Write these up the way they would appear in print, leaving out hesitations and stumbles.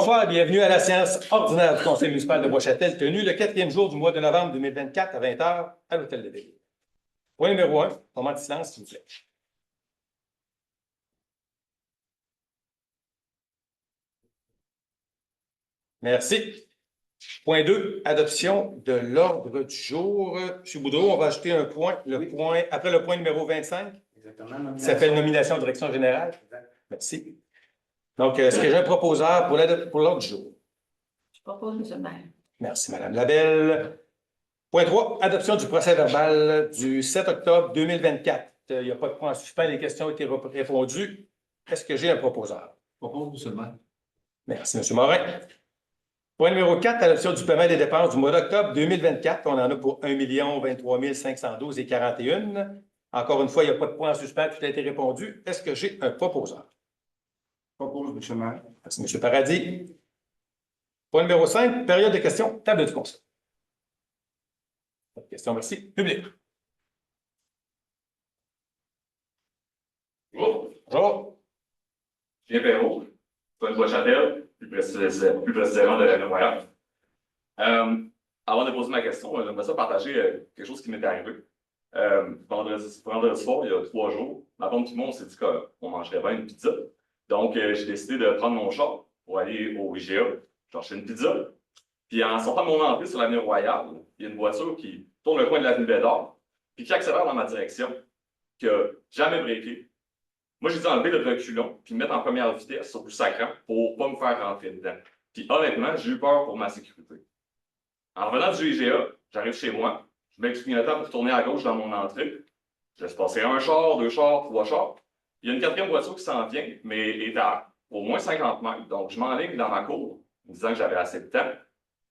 Bonsoir, bienvenue à la séance ordinaire du Conseil municipal de Bois-Châtel, tenue le 4e jour du mois de novembre 2024 à 20h à l'Hôtel de Ville. Point numéro 1, moment de silence, s'il vous plaît. Merci. Point 2, adoption de l'ordre du jour. M. Boudreau, on va ajouter un point, point après le point numéro 25. Exactement. Qui s'appelle nomination de direction générale. Exact. Merci. Donc, est-ce que j'ai un proposeur pour l'ordre du jour? Je propose, M. le maire. Merci, Mme Labelle. Point 3, adoption du procès-verbal du 7 octobre 2024. Il n'y a pas de point en suspens, les questions ont été répondues. Est-ce que j'ai un proposeur? Je propose, M. le maire. Merci, M. Morin. Point numéro 4, adoption du paiement des dépenses du mois d'octobre 2024. On en a pour 1 23 512,41. Encore une fois, il n'y a pas de point en suspens, tout a été répondu. Est-ce que j'ai un proposeur? Je propose, M. le maire. Merci, M. Paradis. Point numéro 5, période de questions, table du conseil. Pas de questions, merci. Public. Bonjour. Julien Perrault, de Bois-Châtel, plus précisément de la Nouvelle. Avant de poser ma question, j'aimerais ça partager quelque chose qui m'est arrivé. Vendredi soir, il y a 3 jours, ma femme et moi, on s'est dit qu'on mangerait bien une pizza. Donc, j'ai décidé de prendre mon char pour aller au IGA, chercher une pizza. Puis, en sortant de mon entrée sur l'avenue Royale, il y a une voiture qui tourne le coin de l'avenue Bédard, puis qui accélère dans ma direction, qui n'a jamais breaké. Moi, j'ai dû enlever le reculon, puis me mettre en première vitesse sur le sacrant pour ne pas me faire rentrer dedans. Puis, honnêtement, j'ai eu peur pour ma sécurité. En revenant du IGA, j'arrive chez moi, je mets le clignotant pour tourner à gauche dans mon entrée. Je laisse passer 1 char, 2 chars, 3 chars. Il y a une 4e voiture qui s'en vient, mais est à au moins 50 mètres. Donc, je m'enligne dans ma cour, me disant que j'avais assez de temps.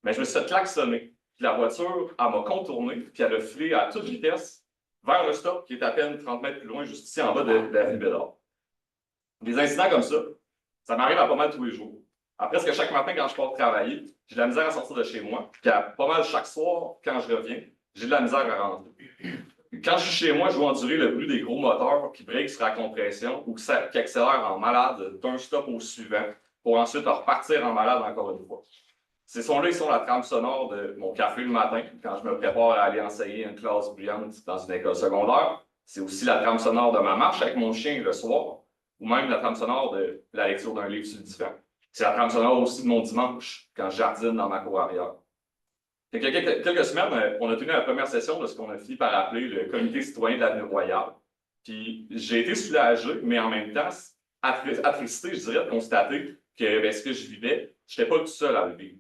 Mais je me suis fait klaxonner. Puis la voiture, elle m'a contourné, puis elle a filé à toute vitesse vers le stop, qui est à peine 30 mètres plus loin, juste ici en bas de l'avenue Bédard. Des incidents comme ça m'arrive à pas mal tous les jours. À presque chaque matin, quand je pars travailler, j'ai de la misère à sortir de chez moi. Puis à pas mal chaque soir, quand je reviens, j'ai de la misère à rentrer. Quand je suis chez moi, je dois endurer le bruit des gros moteurs qui breakent sur la compression ou qui accélèrent en malade d'un stop au suivant pour ensuite repartir en malade encore une fois. Ces sons-là, ils sont la trame sonore de mon café le matin quand je me prépare à aller enseigner une classe brillante dans une école secondaire. C'est aussi la trame sonore de ma marche avec mon chien le soir ou même la trame sonore de la lecture d'un livre sur le divan. C'est la trame sonore aussi de mon dimanche quand je jardine dans ma cour arrière. Il y a quelques semaines, on a tenu la première session de ce qu'on a fini par appeler le comité citoyen de l'avenue Royale. Puis j'ai été soulagé, mais en même temps attristé, je dirais, de constater que ce que je vivais, je n'étais pas tout seul à le vivre.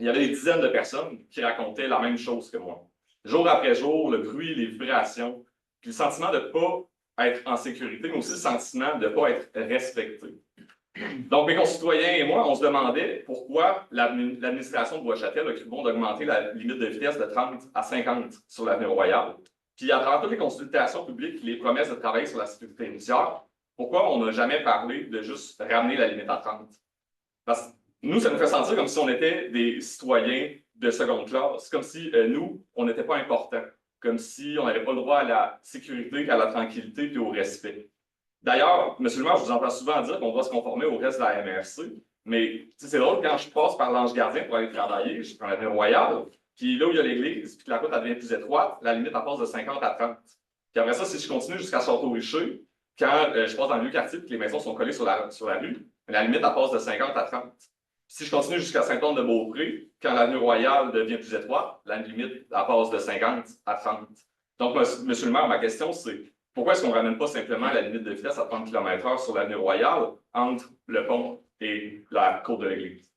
Il y avait des dizaines de personnes qui racontaient la même chose que moi. Jour après jour, le bruit, les vibrations, puis le sentiment de ne pas être en sécurité, mais aussi le sentiment de ne pas être respecté. Donc, mes concitoyens et moi, on se demandait pourquoi l'administration de Bois-Châtel a cru bon d'augmenter la limite de vitesse de 30 à 50 sur l'avenue Royale. Puis, à travers toutes les consultations publiques et les promesses de travailler sur la sécurité routière, pourquoi on n'a jamais parlé de juste ramener la limite à 30? Parce que nous, ça nous fait sentir comme si on était des citoyens de seconde classe, comme si nous, on n'était pas importants, comme si on n'avait pas le droit à la sécurité, à la tranquillité et au respect. D'ailleurs, M. le maire, je vous entends souvent dire qu'on doit se conformer au reste de la MRC, mais c'est drôle, quand je passe par l'Ange Gardien pour aller travailler, je prends l'avenue Royale, puis là où il y a l'église, puis que la route devient plus étroite, la limite elle passe de 50 à 30. Puis après ça, si je continue jusqu'à Château-Richer, quand je passe dans le vieux quartier et que les maisons sont collées sur la rue, la limite elle passe de 50 à 30. Si je continue jusqu'à Saint-Anne-de-Beaupré, quand l'avenue Royale devient plus étroite, la limite elle passe de 50 à 30. Donc, M. le maire, ma question, c'est pourquoi est-ce qu'on ne ramène pas simplement la limite de vitesse à 30 km/h sur l'avenue Royale entre le pont et la cour de l'église?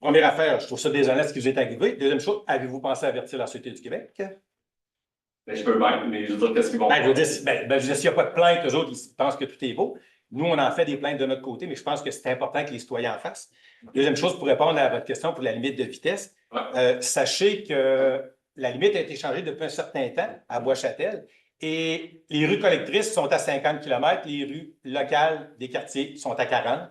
Première affaire, je trouve ça déshonnête ce qui vous est arrivé. Deuxième chose, avez-vous pensé à avertir la Sûreté du Québec? Ben, je peux bien, mais je veux dire, qu'est-ce qu'ils vont faire? Je veux dire, s'il n'y a pas de plainte, eux autres, ils pensent que tout est beau. Nous, on en fait des plaintes de notre côté, mais je pense que c'est important que les citoyens en fassent. Deuxième chose, pour répondre à votre question pour la limite de vitesse, sachez que la limite a été changée depuis un certain temps à Bois-Châtel et les rues collectrices sont à 50 km, les rues locales des quartiers sont à 40.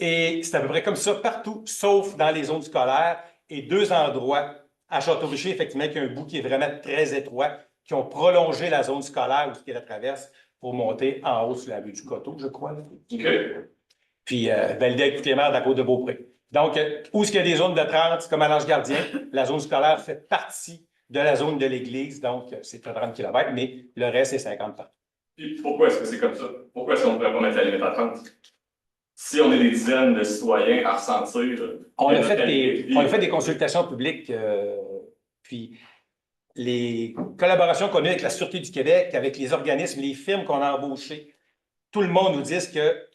Et c'est à peu près comme ça partout, sauf dans les zones scolaires et 2 endroits à Château-Richer, effectivement, qui a un bout qui est vraiment très étroit, qui ont prolongé la zone scolaire où ce qui la traverse pour monter en haut sur la rue du Coteau, je crois. OK. puis validé avec toutes les maires de la Côte-de-Beaupré. Donc, où est-ce qu'il y a des zones de 30, comme à l'Ange Gardien, la zone scolaire fait partie de la zone de l'église, donc c'est 30 km, mais le reste, c'est 50 partout. Puis pourquoi est-ce que c'est comme ça? Pourquoi est-ce qu'on ne pourrait pas mettre la limite à 30? Si on est des dizaines de citoyens à ressentir... On a fait des consultations publiques, puis les collaborations qu'on a avec la Sûreté du Québec, avec les organismes, les firmes qu'on a embauchées, tout le monde nous dit que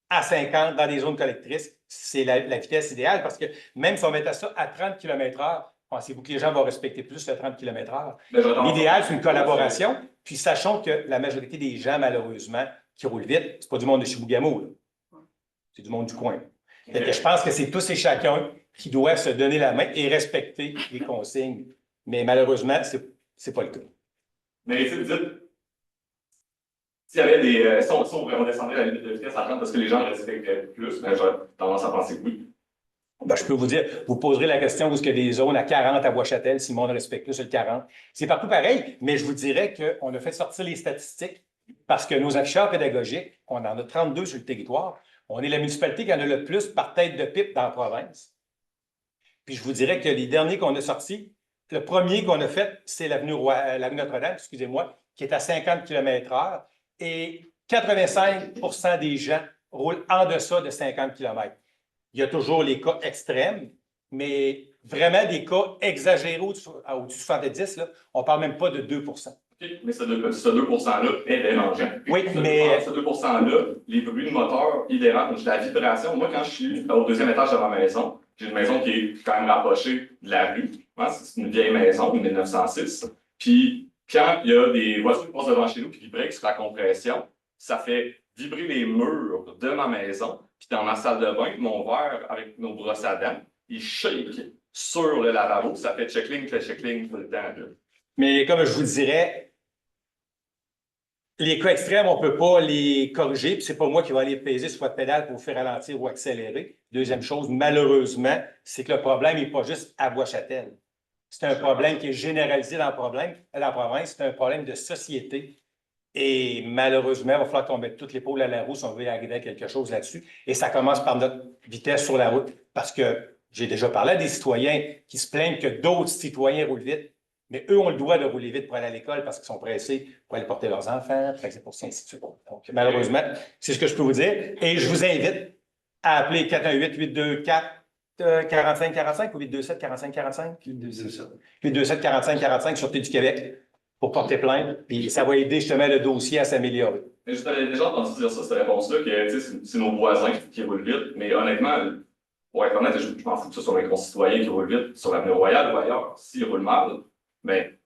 à 50 dans des zones collectrices, c'est la vitesse idéale parce que même si on mettait ça à 30 km/h, pensez-vous que les gens vont respecter plus le 30 km/h? L'idéal, c'est une collaboration. Puis sachons que la majorité des gens, malheureusement, qui roulent vite, c'est pas du monde de Chibougamau, c'est du monde du coin. Okay. Je pense que c'est tous et chacun qui doivent se donner la main et respecter les consignes. Mais malheureusement, c'est pas le cas. Mais vous dites, s'il y avait des... si on descendait la limite de vitesse à 30 parce que les gens respectaient plus, ben, j'aurais tendance à penser que oui. Ben, je peux vous dire, vous poserez la question où est-ce qu'il y a des zones à 40 à Bois-Châtel, si le monde respecte plus le 40. C'est partout pareil, mais je vous dirais qu'on a fait sortir les statistiques parce que nos afficheurs pédagogiques, on en a 32 sur le territoire. On est la municipalité qui en a le plus par tête de pipe dans la province. Puis je vous dirais que les derniers qu'on a sortis, le premier qu'on a fait, c'est l'avenue Notre-Dame, excusez-moi, qui est à 50 km/h et 85 des gens roulent en deçà de 50 km. Il y a toujours les cas extrêmes, mais vraiment des cas exagérés au-dessus de 70, là, on ne parle même pas de 2 Okay. Mais ce 2 %-là est dérangeant. Oui, mais... Ce 2 %-là, les bruits de moteur, ils dérangent. La vibration, moi, quand je suis au deuxième étage de ma maison, j'ai une maison qui est quand même rapprochée de la rue. Hein, c'est une vieille maison de 1906. Puis, quand il y a des voitures qui passent devant chez nous et qui break sur la compression, ça fait vibrer les murs de ma maison. Puis, dans ma salle de bain, mon verre avec nos brosses à dents, il shake sur le lavabo. Ça fait checkling tout le temps. Là. Mais comme je vous dirais, les cas extrêmes, on ne peut pas les corriger, puis ce n'est pas moi qui vais aller peser sur votre pédale pour vous faire ralentir ou accélérer. Deuxième chose, malheureusement, c'est que le problème n'est pas juste à Bois-Châtel. C'est un problème qui est généralisé dans la province, c'est un problème de société. Et malheureusement, il va falloir qu'on mette toutes les pôles à la roue si on veut arriver à quelque chose là-dessus. Et ça commence par notre vitesse sur la route, parce que j'ai déjà parlé à des citoyens qui se plaignent que d'autres citoyens roulent vite. Mais eux ont le droit de rouler vite pour aller à l'école parce qu'ils sont pressés pour aller porter leurs enfants, pour ainsi de suite. Donc, malheureusement, c'est ce que je peux vous dire. Et je vous invite à appeler 418-824-4545 ou 827-4545? 827-4545, Sûreté du Québec, pour porter plainte. Puis ça va aider justement le dossier à s'améliorer. Mais je t'avais déjà entendu dire ça, cette réponse-là, que c'est nos voisins qui roulent vite. Mais honnêtement, pour être honnête, je m'en fous que ce soit mes concitoyens qui roulent vite sur l'avenue Royale ou ailleurs. S'ils roulent mal, mais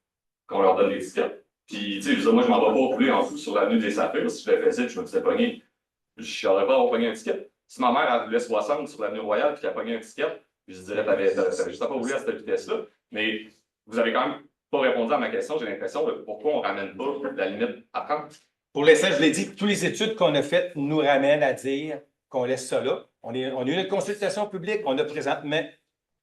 qu'on leur donne des tickets. Puis, tu sais, moi, je m'en vais pas rouler en fou sur l'avenue des Saphirs. Si je le faisais, je me faisais pogner. Je n'aurais pas pogné un ticket. Si ma mère elle voulait 60 sur l'avenue Royale puis qu'elle a pogné un ticket, je dirais, t'avais juste à pas rouler à cette vitesse-là. Mais vous avez quand même pas répondu à ma question. J'ai l'impression de pourquoi on ne ramène pas la limite à 30. Pour l'instant, je l'ai dit, toutes les études qu'on a faites nous ramènent à dire qu'on laisse ça là. On a eu une consultation publique. On a présentement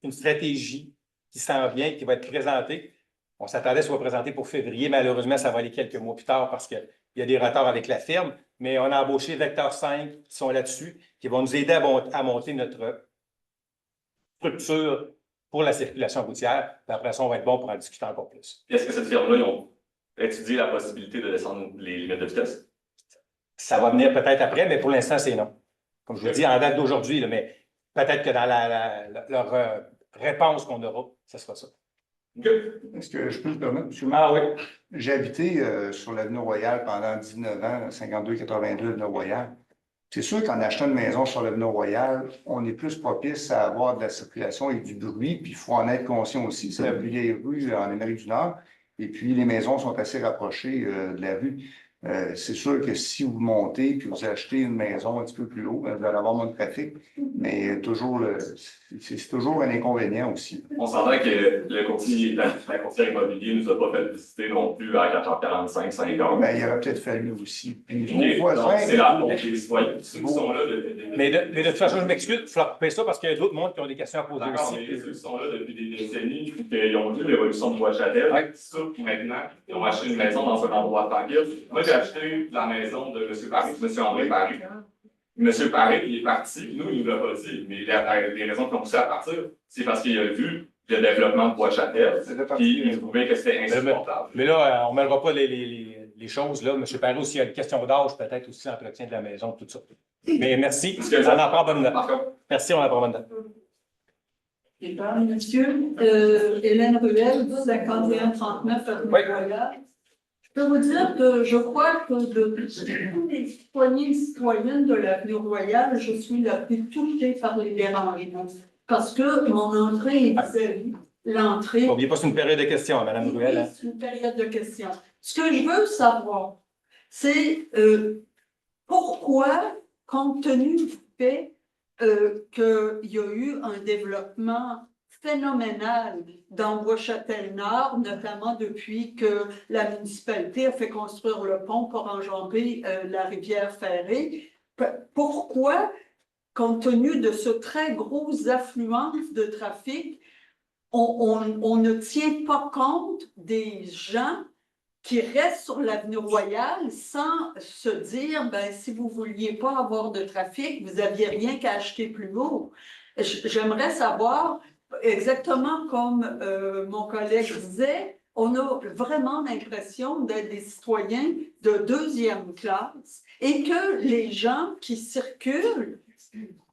une stratégie qui s'en vient, qui va être présentée. On s'attendait à ce soit présenté pour février. Malheureusement, ça va aller quelques mois plus tard parce qu'il y a des retards avec la firme. Mais on a embauché Vecteur 5 qui sont là-dessus, qui vont nous aider à monter notre structure pour la circulation routière. Puis après ça, on va être bon pour en discuter encore plus. Est-ce que cette firme-là, ils ont étudié la possibilité de descendre les limites de vitesse? Ça va venir peut-être après, mais pour l'instant, c'est non. Comme je vous dis, en date d'aujourd'hui, mais peut-être que dans leur réponse qu'on aura, ce sera ça. Est-ce que je peux me permettre, M. Ah oui. J'ai habité sur l'avenue Royale pendant 19 ans, 52-82, l'avenue Royale. C'est sûr qu'en achetant une maison sur l'avenue Royale, on est plus propice à avoir de la circulation et du bruit, puis il faut en être conscient aussi. C'est la plus vieille rue en Amérique du Nord, et puis les maisons sont assez rapprochées de la rue. C'est sûr que si vous montez et vous achetez une maison un petit peu plus haut, vous allez avoir moins de trafic, mais c'est toujours un inconvénient aussi. On s'entend que la courtière immobilier ne nous a pas fait visiter non plus à 4h45, 5h. Ben, il aurait peut-être fallu aussi. Puis, c'est la faute des citoyens qui sont là mais de toute façon, je m'excuse, il faut couper ça parce qu'il y a d'autres mondes qui ont des questions à poser aussi. Mais ceux qui sont là depuis des décennies, qu'ils ont vu l'évolution de Bois-Châtel, ceux qui maintenant ils ont acheté une maison dans un endroit tranquille. Moi, j'ai acheté la maison de M. Paris, M. André Paris. M. Paré, il est parti, nous, il nous l'a pas dit, mais les raisons qui ont poussé à partir, c'est parce qu'il a vu le développement de Bois-Châtel, puis il trouvait que c'était insupportable. Mais là, on ne mêlera pas les choses. Là. M. Paré aussi a une question d'âge, peut-être aussi l'entretien de la maison, tout ça. Mais merci. On en prend bonne note. Merci, on en prend bonne note. Monsieur, Hélène Ruel, 5139 Oui. Je peux vous dire que je crois que de tous les citoyens et citoyennes de l'avenue Royale, je suis la plus touchée par les dérangements. Parce que mon entrée est vis-à-vis l'entrée. N'oubliez pas, c'est une période de questions, Mme Ruel. Hein? C'est une période de questions. Ce que je veux savoir, c'est pourquoi, compte tenu du fait qu'il y a eu un développement phénoménal dans Bois-Châtel-Nord, notamment depuis que la municipalité a fait construire le pont pour enjamber la rivière Ferrée. Pourquoi, compte tenu de ce très gros affluence de trafic, on ne tient pas compte des gens qui restent sur l'avenue Royale sans se dire, ben, si vous ne vouliez pas avoir de trafic, vous n'aviez rien qu'à acheter plus haut. J'aimerais savoir, exactement comme mon collègue disait, on a vraiment l'impression d'être des citoyens de deuxième classe et que les gens qui circulent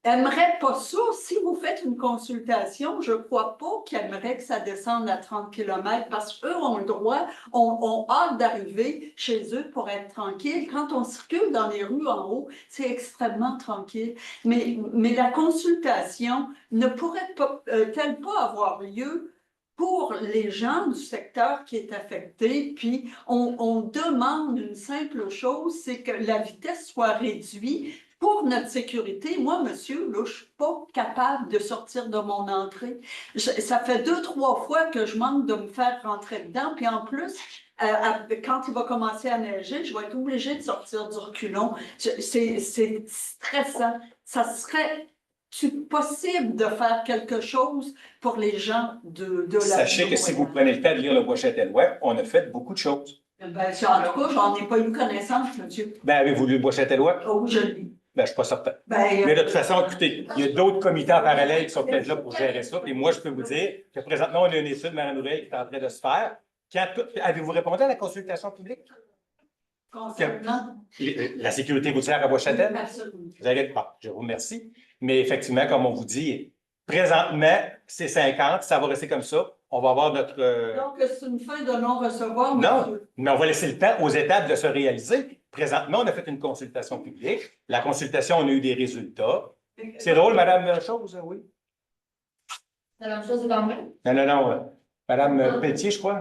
n'aimeraient pas ça. Si vous faites une consultation, je ne crois pas qu'ils aimeraient que ça descende à 30 km parce qu'eux ont le droit, ont hâte d'arriver chez eux pour être tranquille. Quand on circule dans les rues en haut, c'est extrêmement tranquille. Mais la consultation ne pourrait-elle pas avoir lieu pour les gens du secteur qui est affecté, puis on demande une simple chose, c'est que la vitesse soit réduite pour notre sécurité. Moi, monsieur, là, je ne suis pas capable de sortir de mon entrée. Ça fait 2-3 fois que je manque de me faire rentrer dedans, puis en plus, quand il va commencer à neiger, je vais être obligée de sortir du reculon. C'est stressant. Ça serait possible de faire quelque chose pour les gens de la Sachez que si vous prenez le temps de lire le Bois-Châtel Web, on a fait beaucoup de choses. Ben, en tout cas, j'en ai pas eu connaissance, monsieur. Ben, avez-vous lu le Bois-Châtel Web? Oh, je le lis. Ben, je ne suis pas certain. Ben, Mais de toute façon, écoutez, il y a d'autres comités en parallèle qui sont peut-être là pour gérer ça. Et moi, je peux vous dire que présentement, on a une étude, Mme Ruel, qui est en train de se faire. Avez-vous répondu à la consultation publique? concernant... La sécurité routière à Bois-Châtel? Absolument. Vous allez... Bon, je vous remercie. Mais effectivement, comme on vous dit, présentement, c'est 50, ça va rester comme ça. On va avoir notre... Donc, c'est une fin de non-recevoir, Non, monsieur. mais on va laisser le temps aux étapes de se réaliser. Présentement, on a fait une consultation publique. La consultation, on a eu des résultats. C'est drôle, Madame Chose, oui? La même chose dans moi. Non. Madame Pelletier, je crois.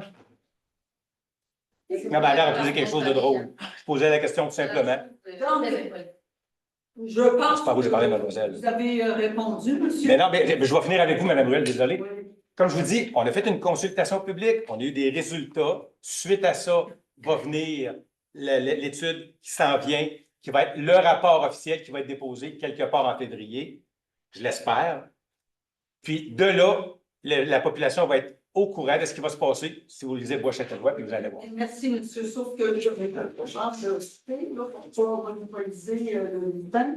Non, ben alors, on posait quelque chose de drôle. Je posais la question tout simplement. Je pense C'est pas vous, j'ai parlé, mademoiselle. que vous avez répondu, monsieur. Mais non, mais je vais finir avec vous, Mme Ruel, désolé. Oui. Comme je vous dis, on a fait une consultation publique, on a eu des résultats. Suite à ça, va venir l'étude qui s'en vient, qui va être le rapport officiel qui va être déposé quelque part en février, je l'espère. Puis de là, la population va être au courant de ce qui va se passer si vous lisez Bois-Châtel-Web, puis vous allez voir. Merci, monsieur. Sauf que je vais pas chance de citer, là, pour pas monopoliser le temps.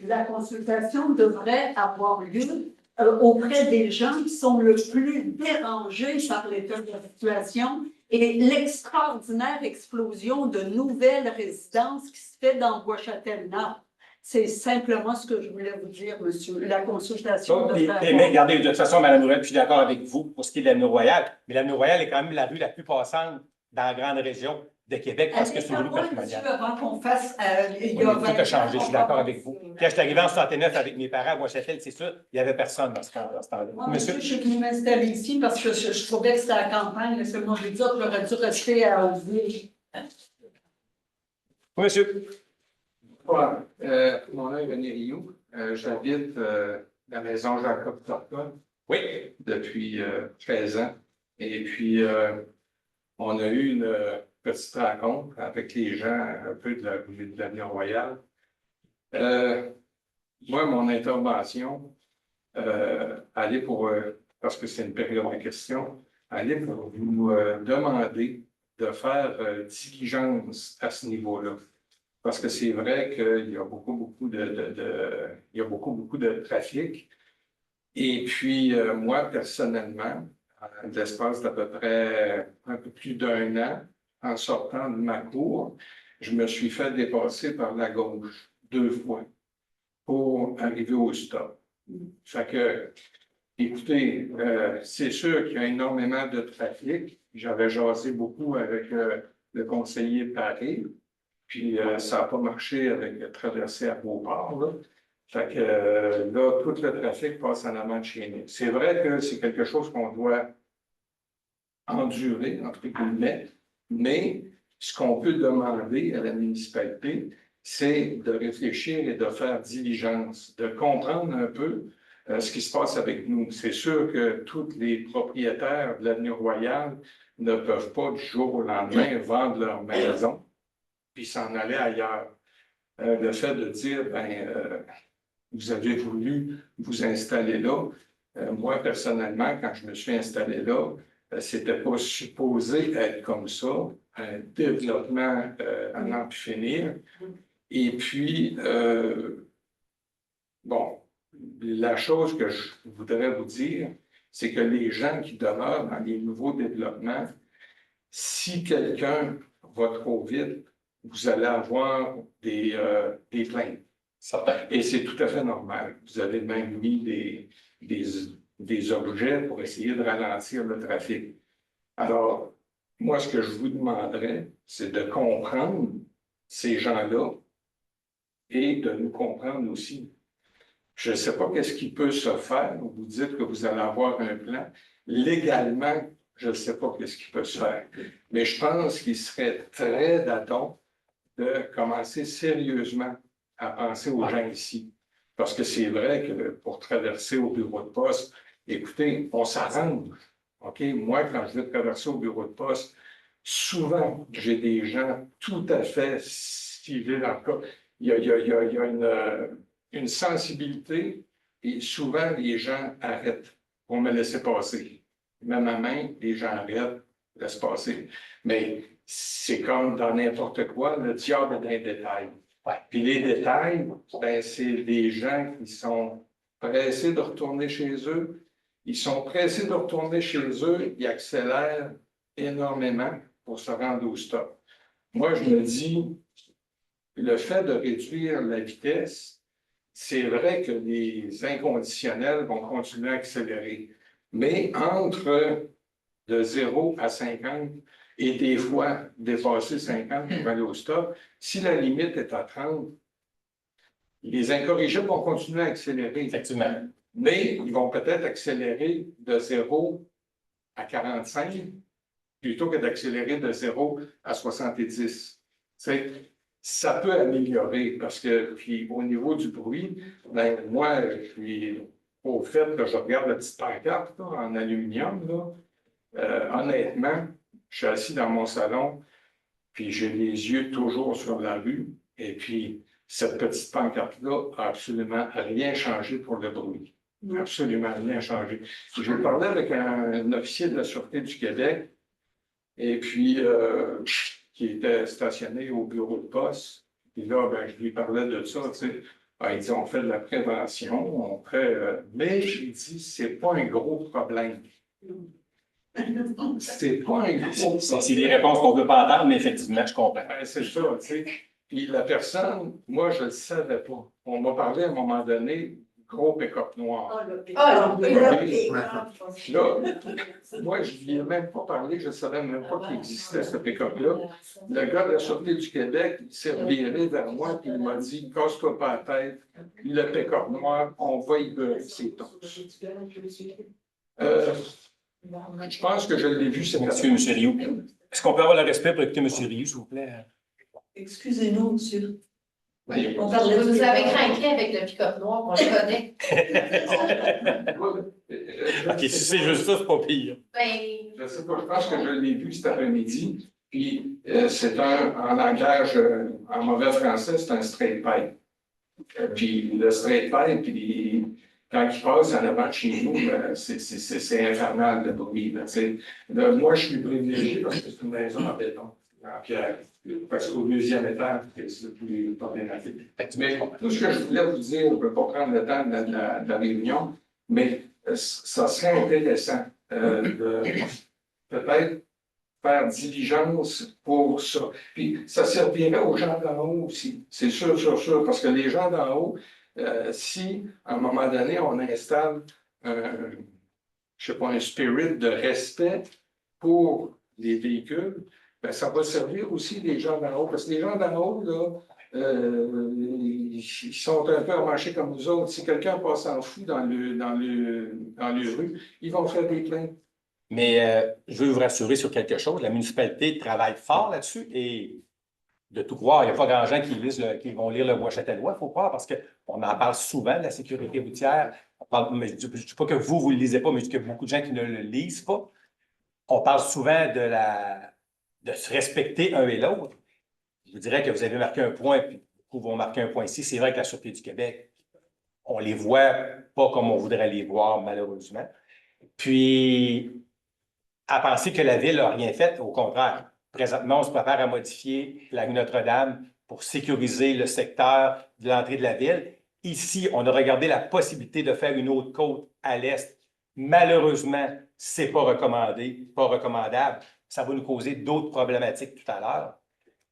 La consultation devrait avoir lieu auprès des gens qui sont le plus dérangés par l'état de la situation et l'extraordinaire explosion de nouvelles résidences qui se fait dans Bois-Châtel-Nord. C'est simplement ce que je voulais vous dire, monsieur. La consultation devrait Mais regardez, de toute façon, Mme Ruel, je suis d'accord avec vous pour ce qui est de l'avenue Royale, mais l'avenue Royale est quand même la rue la plus passante dans la grande région de Québec parce que c'est une rue patrimoniale. Avant qu'on fasse... Tout a changé, je suis d'accord avec vous. Quand je suis arrivé en 69 avec mes parents à Bois-Châtel, c'est sûr, il n'y avait personne dans ce temps-là. Moi, monsieur, je suis venu m'installer ici parce que je trouvais que c'était la campagne. Laissez-moi vous dire que j'aurais dû rester à Hauteville. Oui, monsieur. Voilà. Mon nom est René Rioux. J'habite la maison Jacob Torca Oui. depuis 13 ans. Et puis, on a eu une petite rencontre avec les gens un peu de l'avenue Royale. Moi, mon intervention, aller pour, parce que c'est une période de questions, aller pour vous demander de faire diligence à ce niveau-là. parce que c'est vrai qu'il y a beaucoup il y a beaucoup de trafic. Et puis, moi, personnellement, en l'espace d'à peu près un peu plus d'un an, en sortant de ma cour, je me suis fait dépasser par la gauche 2 fois pour arriver au stop. Fait que, écoutez, c'est sûr qu'il y a énormément de trafic. J'avais jasé beaucoup avec le conseiller Paris, puis ça n'a pas marché avec traverser à Beauport, là. Fait que là, tout le trafic passe en amont de chez nous. C'est vrai que c'est quelque chose qu'on doit endurer, entre guillemets, mais ce qu'on peut demander à la municipalité, c'est de réfléchir et de faire diligence, de comprendre un peu ce qui se passe avec nous. C'est sûr que tous les propriétaires de l'avenue Royale ne peuvent pas du jour au lendemain vendre leur maison puis s'en aller ailleurs. Le fait de dire, vous avez voulu vous installer là. Moi, personnellement, quand je me suis installé là, c'était pas supposé être comme ça, un développement à n'en plus finir. Et puis, bon, la chose que je voudrais vous dire, c'est que les gens qui demeurent dans les nouveaux développements, si quelqu'un va trop vite, vous allez avoir des plaintes. Et c'est tout à fait normal. Vous avez même mis des objets pour essayer de ralentir le trafic. Alors, moi, ce que je vous demanderais, c'est de comprendre ces gens-là et de nous comprendre aussi. Je ne sais pas qu'est-ce qui peut se faire. Vous dites que vous allez avoir un plan. Légalement, je ne sais pas qu'est-ce qui peut se faire. Mais je pense qu'il serait très datant de commencer sérieusement à penser aux gens ici. Parce que c'est vrai que pour traverser au bureau de poste, écoutez, on s'arrange. OK? Moi, quand je vais traverser au bureau de poste, souvent, j'ai des gens tout à fait civils. Il y a une sensibilité et souvent, les gens arrêtent pour me laisser passer. Même à main, les gens arrêtent, laissent passer. Mais c'est comme dans n'importe quoi, le diable est dans les détails. Puis les détails, c'est des gens qui sont pressés de retourner chez eux. Ils sont pressés de retourner chez eux, ils accélèrent énormément pour se rendre au stop. Moi, je me dis, le fait de réduire la vitesse, c'est vrai que les inconditionnels vont continuer à accélérer. Mais entre de 0 à 50 et des fois dépasser 50 pour aller au stop, si la limite est à 30, les incorrigibles vont continuer à accélérer. Effectivement. Mais ils vont peut-être accélérer de 0 à 45 plutôt que d'accélérer de 0 à 70. Ça peut améliorer parce que, puis au niveau du bruit, moi, je suis au fait que je regarde la petite pancarte là, en aluminium, là, honnêtement, je suis assis dans mon salon, puis j'ai les yeux toujours sur la rue, et puis cette petite pancarte-là n'a absolument rien changé pour le bruit. Absolument rien changé. J'ai parlé avec un officier de la Sûreté du Québec, et puis qui était stationné au bureau de poste. Et là, je lui parlais de ça, tu sais. Il dit, on fait de la prévention, on fait... mais il dit, c'est pas un gros problème. C'est pas un gros problème. C'est des réponses qu'on ne veut pas entendre, mais effectivement, je comprends. C'est ça, tu sais. Puis la personne, moi, je ne le savais pas. On m'a parlé à un moment donné, gros pick-up noir. Là, moi, je ne lui ai même pas parlé, je ne savais même pas qu'il existait ce pick-up-là. Le gars de la Sûreté du Québec, il s'est reviré vers moi et il m'a dit, casse-toi pas la tête, le pick-up noir, on va y beurrer ses toasts. Je pense que je l'ai vu, c'est Monsieur, M. Rioux. Est-ce qu'on peut avoir le respect pour écouter M. Rioux, s'il vous plaît? Excusez-nous, monsieur. On parlait de vous avez craqué avec le pick-up noir, on le connaît. OK, si c'est juste ça, c'est pas pire. Je ne sais pas, je pense que je l'ai vu cet après-midi. Puis c'est en langage, en mauvais français, c'est un straight pipe. Puis le straight pipe, puis quand il passe en avant de chez nous, c'est infernal le bruit. Moi, je suis privilégié parce que c'est une maison en béton. en pierre. Parce qu'au deuxième étage, c'est plus problématique. Mais tout ce que je voulais vous dire, on ne peut pas prendre le temps de la réunion, mais ça serait intéressant de peut-être faire diligence pour ça. Puis ça servirait aux gens d'en haut aussi. C'est sûr, parce que les gens d'en haut, si à un moment donné, on installe je sais pas, un spirit de respect pour les véhicules, ben, ça va servir aussi les gens d'en haut. Parce que les gens d'en haut, là, ils sont un peu amanchés comme nous autres. Si quelqu'un passe en fou dans les rues, ils vont faire des plaintes. Mais je veux vous rassurer sur quelque chose. La municipalité travaille fort là-dessus et de tout croire, il n'y a pas grand gens qui vont lire le Bois-Châtellois, il faut croire, parce qu'on en parle souvent de la sécurité routière. Mais je ne dis pas que vous ne le lisez pas, mais je dis qu'il y a beaucoup de gens qui ne le lisent pas. On parle souvent de se respecter un et l'autre. Je vous dirais que vous avez marqué un point, puis beaucoup vont marquer un point ici. C'est vrai que la Sûreté du Québec, on ne les voit pas comme on voudrait les voir, malheureusement. Puis, à penser que la Ville n'a rien fait, au contraire. Présentement, on se prépare à modifier la rue Notre-Dame pour sécuriser le secteur de l'entrée de la Ville. Ici, on a regardé la possibilité de faire une autre côte à l'est. Malheureusement, ce n'est pas recommandé, pas recommandable. Ça va nous causer d'autres problématiques tout à l'heure.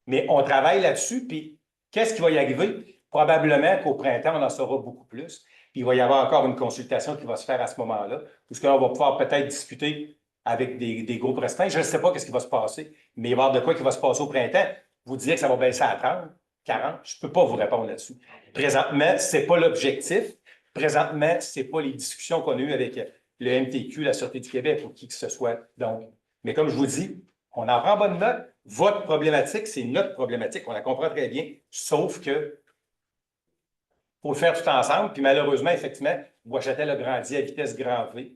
Mais on travaille là-dessus, puis qu'est-ce qui va y arriver? Probablement qu'au printemps, on en saura beaucoup plus. Puis il va y avoir encore une consultation qui va se faire à ce moment-là, où on va pouvoir peut-être discuter avec des groupes restreints. Je ne sais pas ce qui va se passer, mais il va y avoir de quoi qui va se passer au printemps. Vous diriez que ça va baisser à 30, 40, je ne peux pas vous répondre là-dessus. Présentement, ce n'est pas l'objectif. Présentement, ce n'est pas les discussions qu'on a eues avec le MTQ, la Sûreté du Québec, ou qui que ce soit. Donc, mais comme je vous dis, on en prend bonne note. Votre problématique, c'est notre problématique. On la comprend très bien, sauf que faut le faire tout ensemble. Puis malheureusement, effectivement, Bois-Châtel a grandi à vitesse grand V.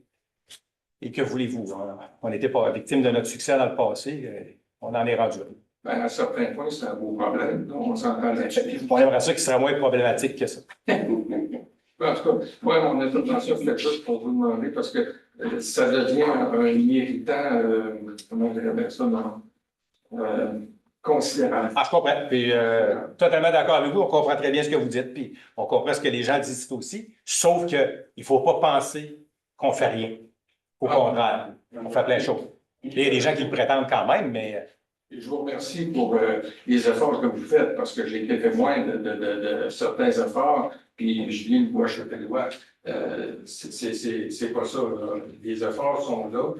Et que voulez-vous? On n'était pas victime de notre succès dans le passé. On en est rendu là. Ben, à certains points, c'est un beau problème. Donc, on s'entend là-dessus. On aimerait ça qu'il serait moins problématique que ça. En tout cas, ouais, on a fait attention à juste pour vous demander parce que ça devient un irritant, comment on dirait ça, considérable. Ah, je comprends. Puis, totalement d'accord avec vous. On comprend très bien ce que vous dites. Puis, on comprend ce que les gens disent aussi. Sauf qu'il ne faut pas penser qu'on ne fait rien. Au contraire, on fait plein de choses. Il y a des gens qui le prétendent quand même, mais. Je vous remercie pour les efforts que vous faites parce que j'ai été témoin de certains efforts. Puis, je lis le Bois-Châtellois. C'est pas ça. Là. Les efforts sont là.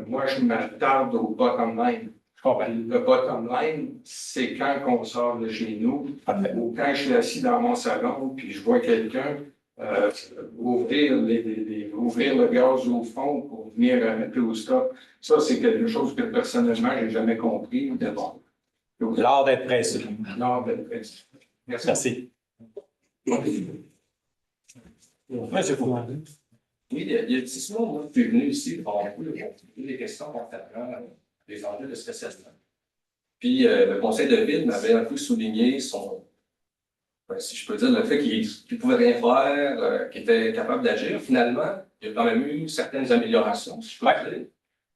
Moi, je m'attarde au bottom line. Le bottom line, c'est quand on sort de chez nous ou quand je suis assis dans mon salon puis je vois quelqu'un ouvrir le gaz au fond pour venir mettre au stop. Ça, c'est quelque chose que personnellement, je n'ai jamais compris. Mais bon. L'art d'être pressé. L'art d'être pressé. Merci. Monsieur Foucault. Oui, il y a souvent, moi, je suis venu ici pour poser des questions concernant les enjeux de stationnement. Puis, le conseil de ville m'avait un peu souligné si je peux dire, le fait qu'il ne pouvait rien faire, qu'il était capable d'agir. Finalement, il y a quand même eu certaines améliorations, si je peux dire.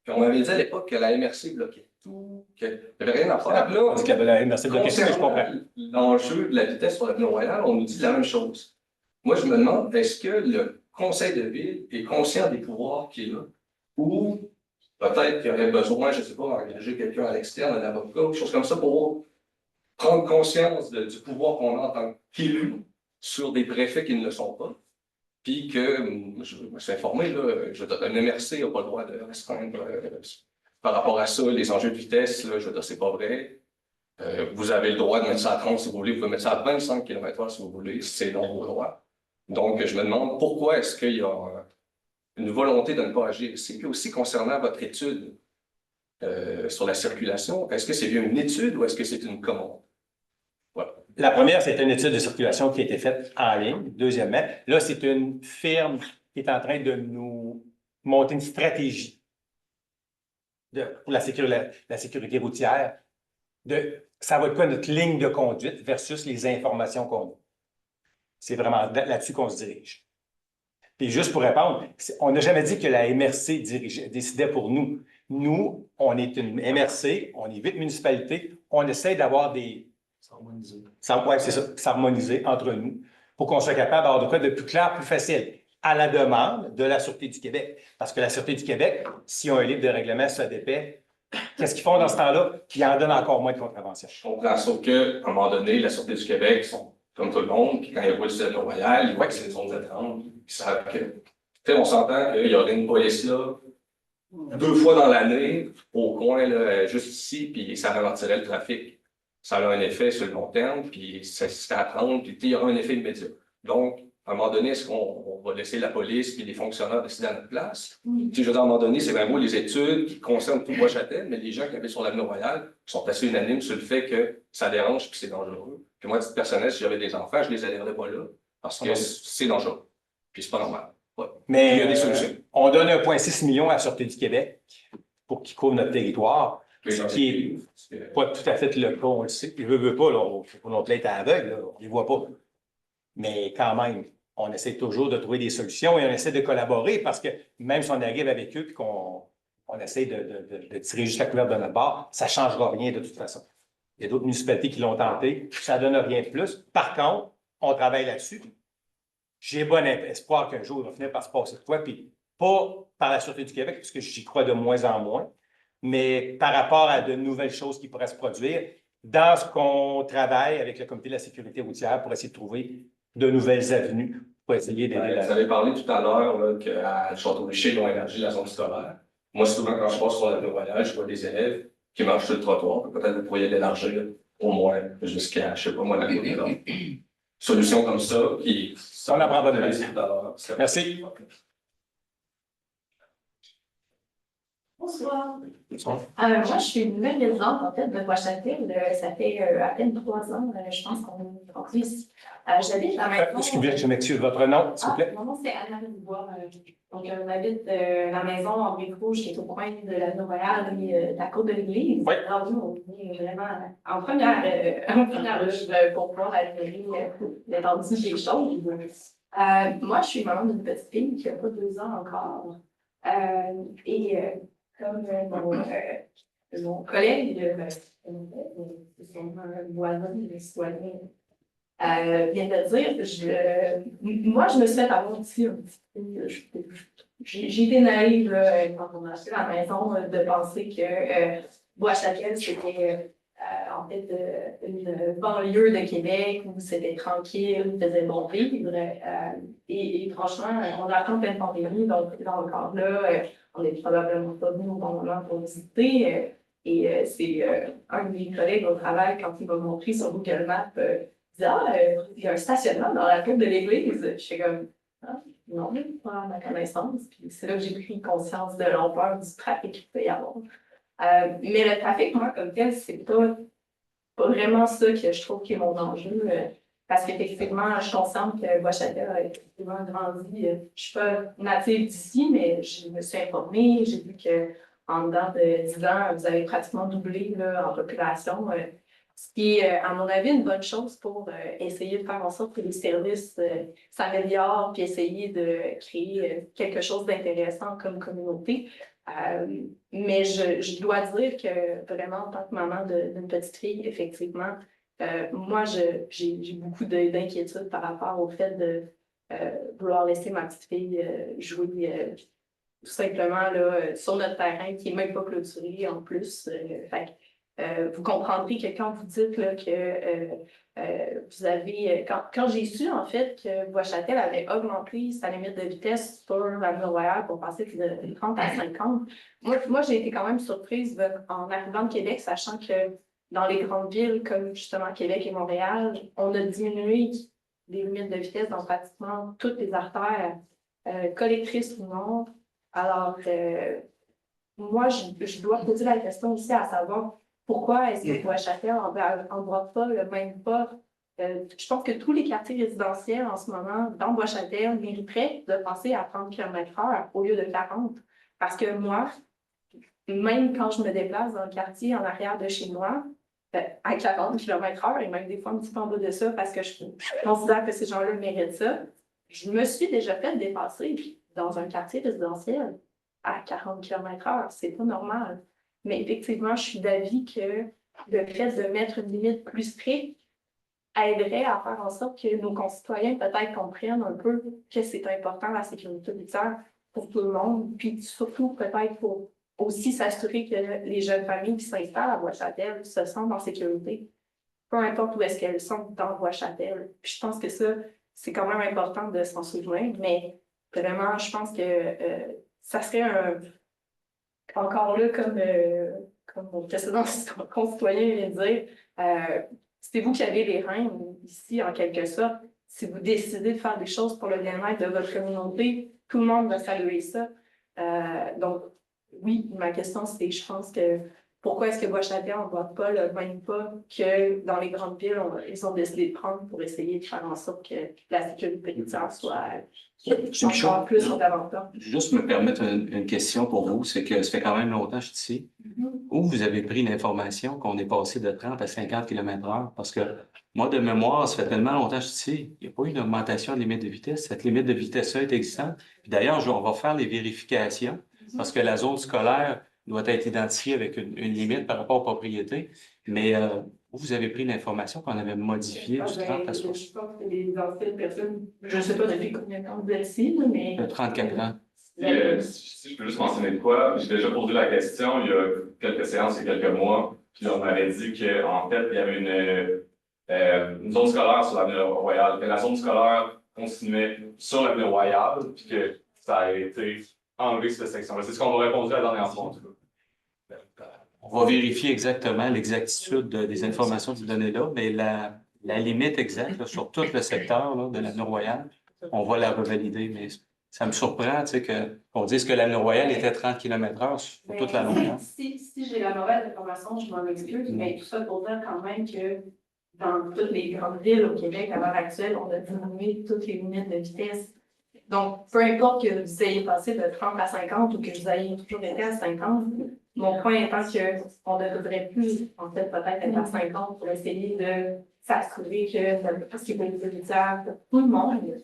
Puis, on m'avait dit à l'époque que la MRC bloquait tout, qu'il n'y avait rien à faire. Là, on dit que la MRC bloquait tout, mais je comprends. L'enjeu de la vitesse sur l'avenue Royale, on nous dit la même chose. Moi, je me demande, est-ce que le conseil de ville est conscient des pouvoirs qu'il a ou peut-être qu'il aurait besoin, je ne sais pas, d'engager quelqu'un à l'externe, un avocat, quelque chose comme ça pour prendre conscience du pouvoir qu'on a en tant qu'élu sur des préfets qui ne le sont pas. Puis que, je me suis informé, là, un MRC n'a pas le droit de restreindre par rapport à ça, les enjeux de vitesse, là, je veux dire, c'est pas vrai. Vous avez le droit de mettre ça à 30 si vous voulez, vous pouvez mettre ça à 25 km/h si vous voulez, c'est dans vos droits. Donc, je me demande pourquoi est-ce qu'il y a une volonté de ne pas agir. C'est aussi concernant votre étude sur la circulation, est-ce que c'est bien une étude ou est-ce que c'est une commande? Voilà. La première, c'est une étude de circulation qui a été faite en ligne. Deuxièmement, là, c'est une firme qui est en train de nous monter une stratégie pour la sécurité routière. Ça va être quoi notre ligne de conduite versus les informations qu'on a. C'est vraiment là-dessus qu'on se dirige. Puis juste pour répondre, on n'a jamais dit que la MRC décidait pour nous, Nous, on est une MRC, on est 8 municipalités, on essaie d'avoir des... Ouais, c'est ça, s'harmoniser entre nous pour qu'on soit capable d'avoir de quoi de plus clair, plus facile, à la demande de la Sûreté du Québec. Parce que la Sûreté du Québec, s'ils ont un livre de règlement sur l'ADP, qu'est-ce qu'ils font dans ce temps-là? Ils en donnent encore moins de contraventions. Je comprends, sauf qu'à un moment donné, la Sûreté du Québec sont comme tout le monde, puis quand ils voient le Stade Royal, ils voient que c'est une zone d'attente, ils savent que. Tu sais, on s'entend qu'il y aurait une police là 2 fois dans l'année, au coin, là, juste ici, puis ça ralentirait le trafic. Ça a un effet sur le long terme, puis c'est à prendre, puis il y aura un effet immédiat. Donc, à un moment donné, est-ce qu'on va laisser la police et les fonctionnaires décider à notre place? Tu sais, je veux dire, à un moment donné, c'est bien beau les études qui concernent tout Bois-Châtel, mais les gens qui habitent sur l'avenue Royale sont assez unanimes sur le fait que ça dérange et que c'est dangereux. Puis moi, à titre personnel, si j'avais des enfants, je les aiderais pas là, parce que c'est dangereux. Puis c'est pas normal. Ouais. Mais il y a des solutions. On donne 1,6 million à la Sûreté du Québec pour qu'ils couvrent notre territoire, ce qui n'est pas tout à fait le cas, on le sait. Ils ne veulent pas, là, on ne faut pas être aveugle, là, on ne les voit pas. Mais quand même, on essaie toujours de trouver des solutions et on essaie de collaborer parce que même si on arrive avec eux et qu'on essaie de tirer juste la couverte de notre bord, ça ne changera rien de toute façon. Il y a d'autres municipalités qui l'ont tenté, ça ne donne rien de plus. Par contre, on travaille là-dessus. J'ai bon espoir qu'un jour, il va finir par se passer de quoi, puis pas par la Sûreté du Québec, parce que j'y crois de moins en moins, mais par rapport à de nouvelles choses qui pourraient se produire dans ce qu'on travaille avec le Comité de la sécurité routière pour essayer de trouver de nouvelles avenues pour essayer d'aider Vous avez parlé tout à l'heure qu'à Château-Richer, ils ont élargi la zone scolaire. Moi, souvent, quand je passe sur l'avenue Royale, je vois des élèves qui marchent sur le trottoir. Peut-être que vous pourriez l'élargir au moins jusqu'à, je ne sais pas moi, la côté là. Solution comme ça, qui... On en prend bonne note. Merci. Bonsoir. Moi, je suis une nouvelle résidente, en fait, de Bois-Châtel. Ça fait à peine 3 ans, je pense qu'on est rentré ici. J'habite à la maison. Excusez-moi, je m'excuse. Votre nom, s'il vous plaît? Mon nom, c'est Anne-Marie Dubois. Donc, on habite la maison en briques rouges qui est au coin de l'avenue Royale et de la cour de l'église. Oui. Alors, nous, on est vraiment en première loge pour pouvoir admirer l'étendue des choses. Moi, je suis maman d'une petite fille qui n'a pas 2 ans encore. Comme mon collègue, son voisin, le citoyen, vient de dire, moi, je me suis fait avoir aussi un petit peu. J'ai été naïve quand on a acheté la maison de penser que Bois-Châtel, c'était en fait une banlieue de Québec où c'était tranquille, il faisait bon vivre. Et franchement, on a en pleine pandémie, donc là encore là, on n'est probablement pas venu au bon moment pour visiter. Et c'est un de mes collègues au travail, quand il m'a montré sur Google Maps, il dit il y a un stationnement dans la cour de l'église. Je suis comme non, pas à ma connaissance. Puis c'est là que j'ai pris conscience de l'ampleur du trafic qu'il peut y avoir. Mais le trafic, moi, comme tel, c'est pas vraiment ça que je trouve qui est mon enjeu. Parce qu'effectivement, je suis consciente que Bois-Châtel a effectivement grandi. Je ne suis pas native d'ici, mais je me suis informée. J'ai vu qu'en dedans de 10 ans, vous avez pratiquement doublé là, en population. Ce qui est, à mon avis, une bonne chose pour essayer de faire en sorte que les services s'améliorent puis essayer de créer quelque chose d'intéressant comme communauté. Mais je dois dire que vraiment, en tant que maman d'une petite fille, effectivement, moi, j'ai beaucoup d'inquiétudes par rapport au fait de vouloir laisser ma petite fille jouer tout simplement là, sur notre terrain qui n'est même pas clôturé en plus. Vous comprendrez que quand vous dites là, que vous avez... Quand j'ai su, en fait, que Bois-Châtel avait augmenté sa limite de vitesse sur l'avenue Royale pour passer de 30 à 50, moi j'ai été quand même surprise en arrivant de Québec, sachant que dans les grandes villes comme justement Québec et Montréal, on a diminué les limites de vitesse dans pratiquement toutes les artères, collectrices ou non. Alors, moi, je dois poser la question aussi à savoir pourquoi est-ce que Bois-Châtel n'emboîte pas le même pas? Je pense que tous les quartiers résidentiels en ce moment, dans Bois-Châtel, mériteraient de passer à 30 km/h au lieu de 40. Parce que moi, même quand je me déplace dans le quartier en arrière de chez moi, à 40 km/h, et même des fois un petit peu en bas de ça, parce que je considère que ces gens-là méritent ça, je me suis déjà fait dépasser dans un quartier résidentiel. à 40 km/h. C'est pas normal. Mais effectivement, je suis d'avis que le fait de mettre une limite plus stricte aiderait à faire en sorte que nos concitoyens peut-être comprennent un peu que c'est important la sécurité routière pour tout le monde, puis surtout peut-être pour aussi s'assurer que les jeunes familles qui s'installent à Bois-Châtel se sentent en sécurité, peu importe où est-ce qu'elles sont dans Bois-Châtel. Puis je pense que ça, c'est quand même important de s'en souvenir, mais vraiment, je pense que ça serait encore là, comme mon précédent concitoyen vient de dire, c'est vous qui avez les rênes ici, en quelque sorte. Si vous décidez de faire des choses pour le bien-être de votre communauté, tout le monde va saluer ça. Donc, oui, ma question, c'est, je pense que pourquoi est-ce que Bois-Châtel ne voit pas le même pas que dans les grandes villes, ils ont décidé de prendre pour essayer de faire en sorte que la sécurité routière soit encore plus fondamentale. Juste me permettre une question pour vous, c'est que ça fait quand même longtemps que je suis ici. Où vous avez pris l'information qu'on est passé de 30 à 50 km/h? Parce que moi, de mémoire, ça fait tellement longtemps que je suis ici, il n'y a pas eu d'augmentation de limite de vitesse. Cette limite de vitesse-là est existante. Puis d'ailleurs, on va faire les vérifications parce que la zone scolaire doit être identifiée avec une limite par rapport aux propriétés. Mais où vous avez pris l'information qu'on avait modifié du 30 à 60? Je pense que les anciennes personnes, je ne sais pas depuis combien de temps vous êtes ici, mais... 34 ans. Si je peux juste mentionner de quoi, j'ai déjà posé la question il y a quelques séances, il y a quelques mois, puis on m'avait dit qu'en fait, il y avait une zone scolaire sur l'avenue Royale, que la zone scolaire continuait sur l'avenue Royale, puis que ça a été enlevé cette section-là. C'est ce qu'on m'a répondu la dernière fois, en tout cas. On va vérifier exactement l'exactitude des informations que vous donnez là, mais la limite exacte là, sur tout le secteur là, de l'avenue Royale, on va la revalider, mais ça me surprend qu'on dise que l'avenue Royale était 30 km/h sur toute la longueur. Si j'ai la mauvaise information, je m'en excuse, mais tout ça pour dire quand même que dans toutes les grandes villes au Québec, à l'heure actuelle, on a diminué toutes les limites de vitesse. Donc, peu importe que vous ayez passé de 30 à 50 ou que vous ayez toujours été à 50, mon point étant qu'on ne devrait plus, en fait, peut-être être à 50 pour essayer de s'assurer que la sécurité routière pour tout le monde.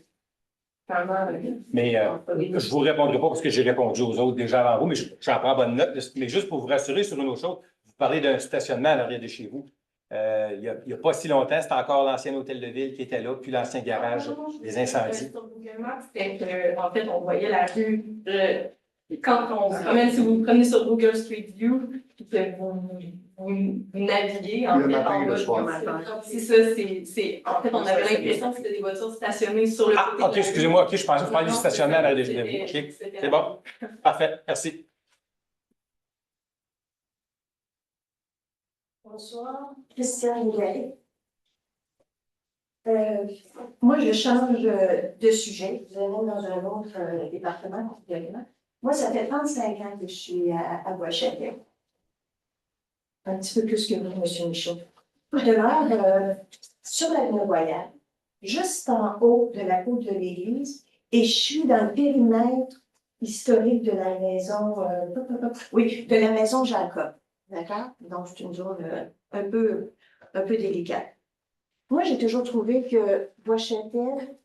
Vraiment, Mais je vous répondrai pas parce que j'ai répondu aux autres déjà avant vous, mais j'en prends bonne note. Mais juste pour vous rassurer sur une autre chose, vous parlez d'un stationnement à l'arrière de chez vous. Il n'y a pas si longtemps, c'était encore l'ancien hôtel de ville qui était là, puis l'ancien garage des incendies. Sur Google Maps, c'était qu'en fait, on voyait la rue. Quand on se promène, si vous prenez sur Google Street View, puis que vous naviguez, en Le fait, matin en et le bas, soir. c'est ça, en fait, on avait l'impression que c'était des voitures stationnées sur le côté. Ah, OK, excusez-moi, OK, je pensais que vous parliez du stationnement à l'arrière de chez vous. OK, c'est bon. Parfait, merci. Bonsoir, Christiane Goulet. Moi, je change de sujet. Vous allez dans un autre département, complètement. Moi, ça fait 35 ans que je suis à Bois-Châtel. Un petit peu plus que vous, M. Michaud. Je demeure sur l'avenue Royale, juste en haut de la côte de l'église, et je suis dans le périmètre historique de la maison, de la maison Jacob. D'accord? Donc, c'est une zone un peu délicate. Moi, j'ai toujours trouvé que Bois-Châtel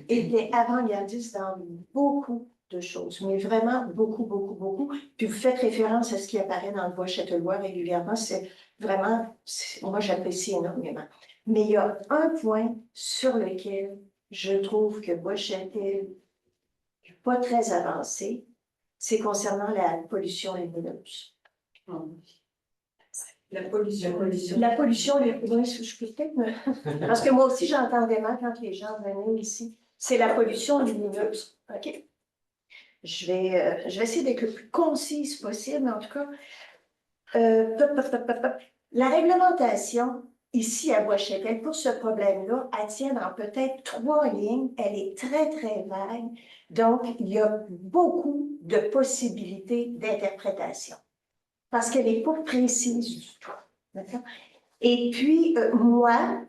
était avant-gardiste dans beaucoup de choses, mais vraiment beaucoup, beaucoup, beaucoup. Puis vous faites référence à ce qui apparaît dans le Bois-Châtelois régulièrement. C'est vraiment, moi, j'apprécie énormément. Mais il y a un point sur lequel je trouve que Bois-Châtel n'est pas très avancé, c'est concernant la pollution lumineuse. La pollution. La pollution, je peux peut-être me... Parce que moi aussi, j'entendais mal quand les gens venaient ici. C'est la pollution lumineuse. OK? Je vais essayer d'être le plus concise possible, mais en tout cas, la réglementation ici à Bois-Châtel pour ce problème-là, elle tient dans peut-être 3 lignes. Elle est très, très vague. Donc, il y a beaucoup de possibilités d'interprétation. Parce qu'elle n'est pas précise du tout. D'accord? Et puis, moi,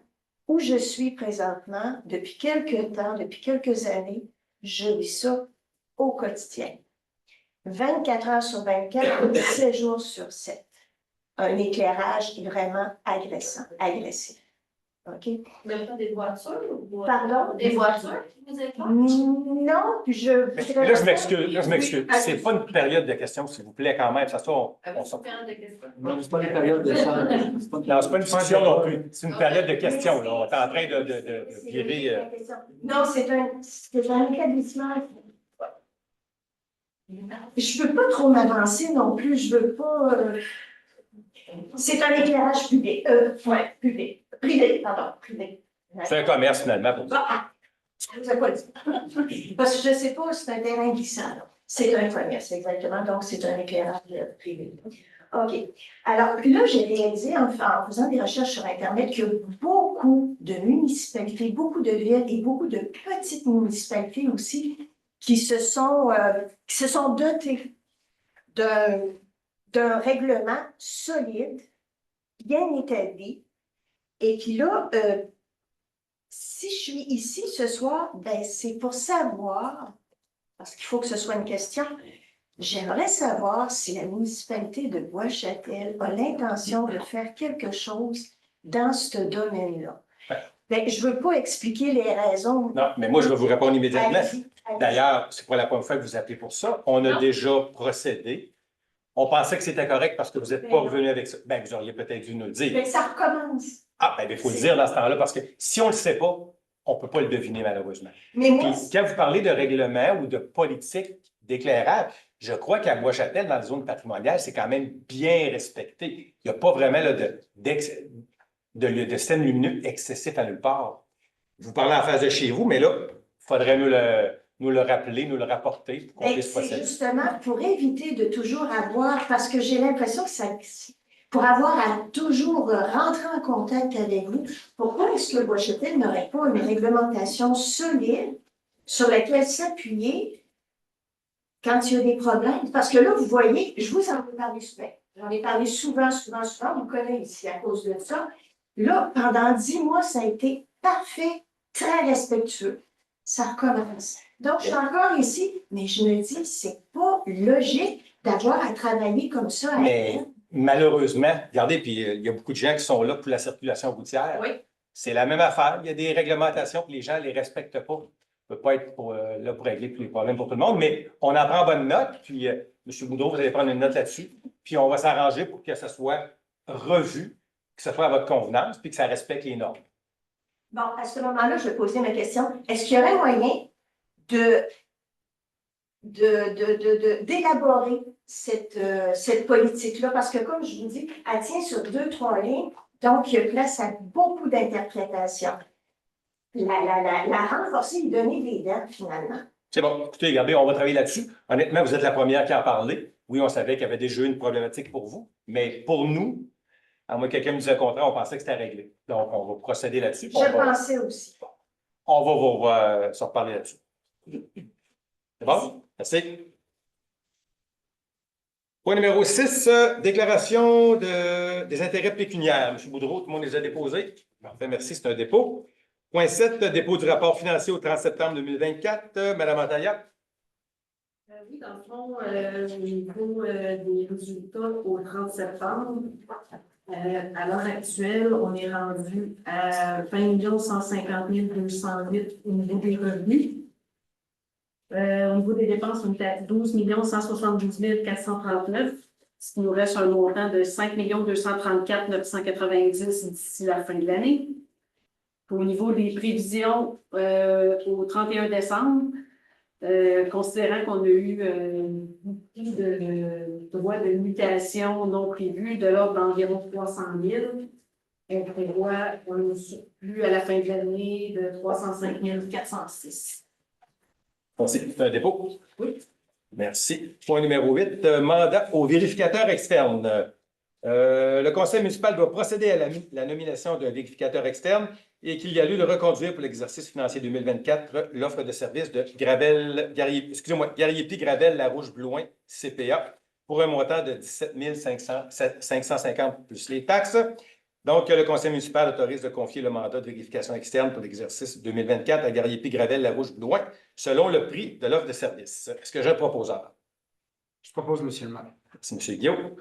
où je suis présentement, depuis quelques temps, depuis quelques années, je vis ça au quotidien. 24 heures sur 24, 7 jours sur 7. Un éclairage vraiment agressif. OK? Même pas des voitures ou Pardon? des voitures qui vous éclairent? Non, je... Mais là, je m'excuse, là, je m'excuse. C'est pas une période de questions, s'il vous plaît, quand même. Ça soit, on C'est sort. une période de questions. Non, c'est pas une période de ça. Non, c'est pas une discussion non plus. C'est une période de questions, là. On est en train de virer. Non, c'est un établissement. Je ne peux pas trop m'avancer non plus. Je veux pas. C'est un éclairage public. Ouais, public. Privé, pardon, privé. C'est un commerce, finalement, pour ça. Ah, je vous ai pas dit. Parce que je ne sais pas, c'est un terrain glissant. là. C'est un commerce, exactement. Donc, c'est un éclairage privé. OK. Alors, là, j'ai réalisé, en faisant des recherches sur Internet, qu'il y a beaucoup de municipalités, beaucoup de villes et beaucoup de petites municipalités aussi qui se sont dotées d'un règlement solide, bien établi, et puis là, si je suis ici ce soir, ben c'est pour savoir, parce qu'il faut que ce soit une question, j'aimerais savoir si la municipalité de Bois-Châtel a l'intention de faire quelque chose dans ce domaine-là. Ben, je ne veux pas expliquer les raisons. Non, mais moi, je vais vous répondre immédiatement. Allez-y. D'ailleurs, c'est pas la première fois que vous appelez pour ça. On a déjà procédé. On pensait que c'était correct parce que vous n'êtes pas revenu avec ça. Ben, vous auriez peut-être dû nous le dire. Mais ça recommence. Ah, ben, il faut le dire dans ce temps-là parce que si on ne le sait pas, on ne peut pas le deviner, malheureusement. Mais moi, Puis, quand vous parlez de règlement ou de politique d'éclairage, je crois qu'à Bois-Châtel, dans la zone patrimoniale, c'est quand même bien respecté. Il n'y a pas vraiment là, de système lumineux excessif à nulle part. Vous parlez en face de chez vous, mais là, il faudrait nous le rappeler, nous le rapporter pour qu'on puisse c'est procéder. justement pour éviter de toujours avoir, parce que j'ai l'impression que ça, pour avoir à toujours rentrer en contact avec vous, pourquoi est-ce que Bois-Châtel n'aurait pas une réglementation solide sur laquelle s'appuyer quand il y a des problèmes? Parce que là, vous voyez, je vous en ai parlé souvent. J'en ai parlé souvent, on me connaît ici à cause de ça. Là, pendant 10 mois, ça a été parfait, très respectueux. Ça recommence. Donc, je suis encore ici, mais je me dis, c'est pas logique d'avoir à travailler comme ça. Mais malheureusement, regardez, puis il y a beaucoup de gens qui sont là pour la circulation routière. Oui. C'est la même affaire. Il y a des réglementations que les gens ne les respectent pas. On ne peut pas être là pour régler tous les problèmes pour tout le monde, mais on en prend bonne note. Puis, M. Boudreau, vous allez prendre une note là-dessus. Puis, on va s'arranger pour que ça soit revu, que ce soit à votre convenance, puis que ça respecte les normes. Bon, à ce moment-là, je vais poser ma question. Est-ce qu'il y aurait moyen d'élaborer cette politique-là? Parce que, comme je vous dis, elle tient sur 2-3 lignes, donc il y a place à beaucoup d'interprétations. La renforcer, lui donner des dents, finalement. C'est bon. Écoutez, regardez, on va travailler là-dessus. Honnêtement, vous êtes la première qui en parlait. Oui, on savait qu'il y avait déjà eu une problématique pour vous, mais pour nous, à moins que quelqu'un nous dise le contraire, on pensait que c'était réglé. Donc, on va procéder là-dessus. Je pensais aussi. On va se reparler là-dessus. C'est bon? Merci. Point numéro 6, déclaration des intérêts pécuniaires. M. Boudreau, tout le monde les a déposés. Parfait, merci, c'est un dépôt. Point 7, dépôt du rapport financier au 30 septembre 2024. Madame Antaya. Oui, dans le fond, au niveau des résultats au 30 septembre, à l'heure actuelle, on est rendu à 20 150 208 au niveau des revenus. Au niveau des dépenses, on est à 12 172 439, ce qui nous reste un montant de 5 234 990 d'ici la fin de l'année. Au niveau des prévisions, au 31 décembre, considérant qu'on a eu beaucoup de droits de mutation non prévus de l'ordre d'environ 300 000, on prévoit un surplus à la fin de l'année de 305 406. C'est un dépôt? Oui. Merci. Point numéro 8, mandat aux vérificateurs externes. Le conseil municipal doit procéder à la nomination d'un vérificateur externe et qu'il y a lieu de reconduire pour l'exercice financier 2024 l'offre de service de Gariepi Gravel Larouche Blouin CPA pour un montant de 17 550 plus les taxes. Donc, le conseil municipal autorise de confier le mandat de vérification externe pour l'exercice 2024 à Gariepi Gravel Larouche Blouin selon le prix de l'offre de service. Est-ce que j'ai un proposeur? Je propose, M. le maire. Merci, M. Guillaume.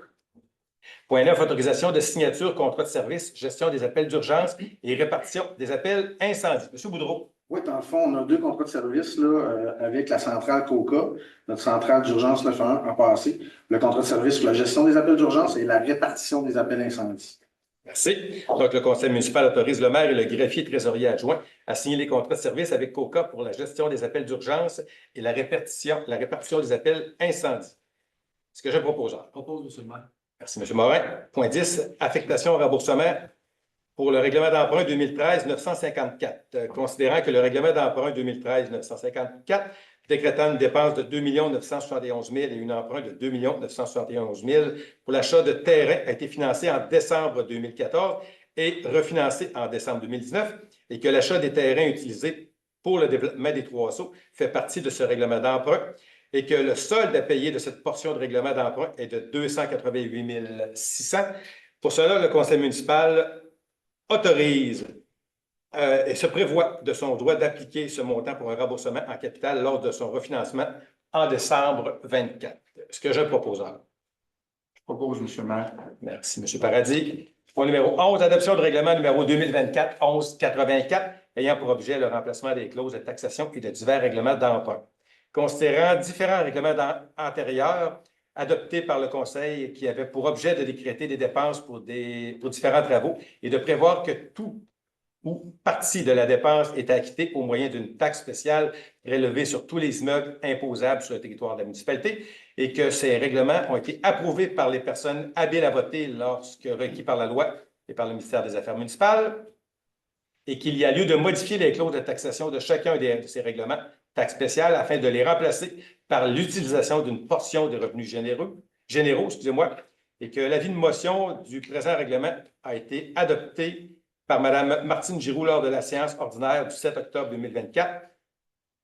Point 9, autorisation de signature, contrat de service, gestion des appels d'urgence et répartition des appels incendie. Monsieur Boudreau. Oui, dans le fond, on a 2 contrats de service là, avec la centrale COCA, notre centrale d'urgence 911 en passé. Le contrat de service sur la gestion des appels d'urgence et la répartition des appels incendie. Merci. Donc, le conseil municipal autorise le maire et le greffier trésorier adjoint à signer les contrats de service avec COCA pour la gestion des appels d'urgence et la répartition des appels incendie. Est-ce que je propose? Je propose, monsieur le maire. Merci, M. Morin. Point 10, affectation au remboursement pour le règlement d'emprunt 2013-954. Considérant que le règlement d'emprunt 2013-954, décrétant une dépense de 2 971 000 et une emprunt de 2 971 000 pour l'achat de terrain a été financé en décembre 2014 et refinancé en décembre 2019 et que l'achat des terrains utilisés pour le développement des Trois-Sceaux fait partie de ce règlement d'emprunt et que le solde à payer de cette portion de règlement d'emprunt est de 288 600. Pour cela, le conseil municipal autorise et se prévoit de son droit d'appliquer ce montant pour un remboursement en capital lors de son refinancement en décembre 24. Est-ce que je propose? Je propose, M. le maire. Merci, M. Paradis. Point numéro 11, adoption de règlement numéro 2024-1184 ayant pour objet le remplacement des clauses de taxation et de divers règlements d'emprunt. Considérant différents règlements antérieurs adoptés par le Conseil qui avaient pour objet de décréter des dépenses pour différents travaux et de prévoir que tout ou partie de la dépense est acquittée au moyen d'une taxe spéciale prélevée sur tous les immeubles imposables sur le territoire de la municipalité et que ces règlements ont été approuvés par les personnes habiles à voter lorsque requis par la loi et par le ministère des Affaires municipales et qu'il y a lieu de modifier les clauses de taxation de chacun de ces règlements, taxes spéciales, afin de les remplacer par l'utilisation d'une portion des revenus généraux, et que l'avis de motion du présent règlement a été adopté par Mme Martine Giroux lors de la séance ordinaire du 7 octobre 2024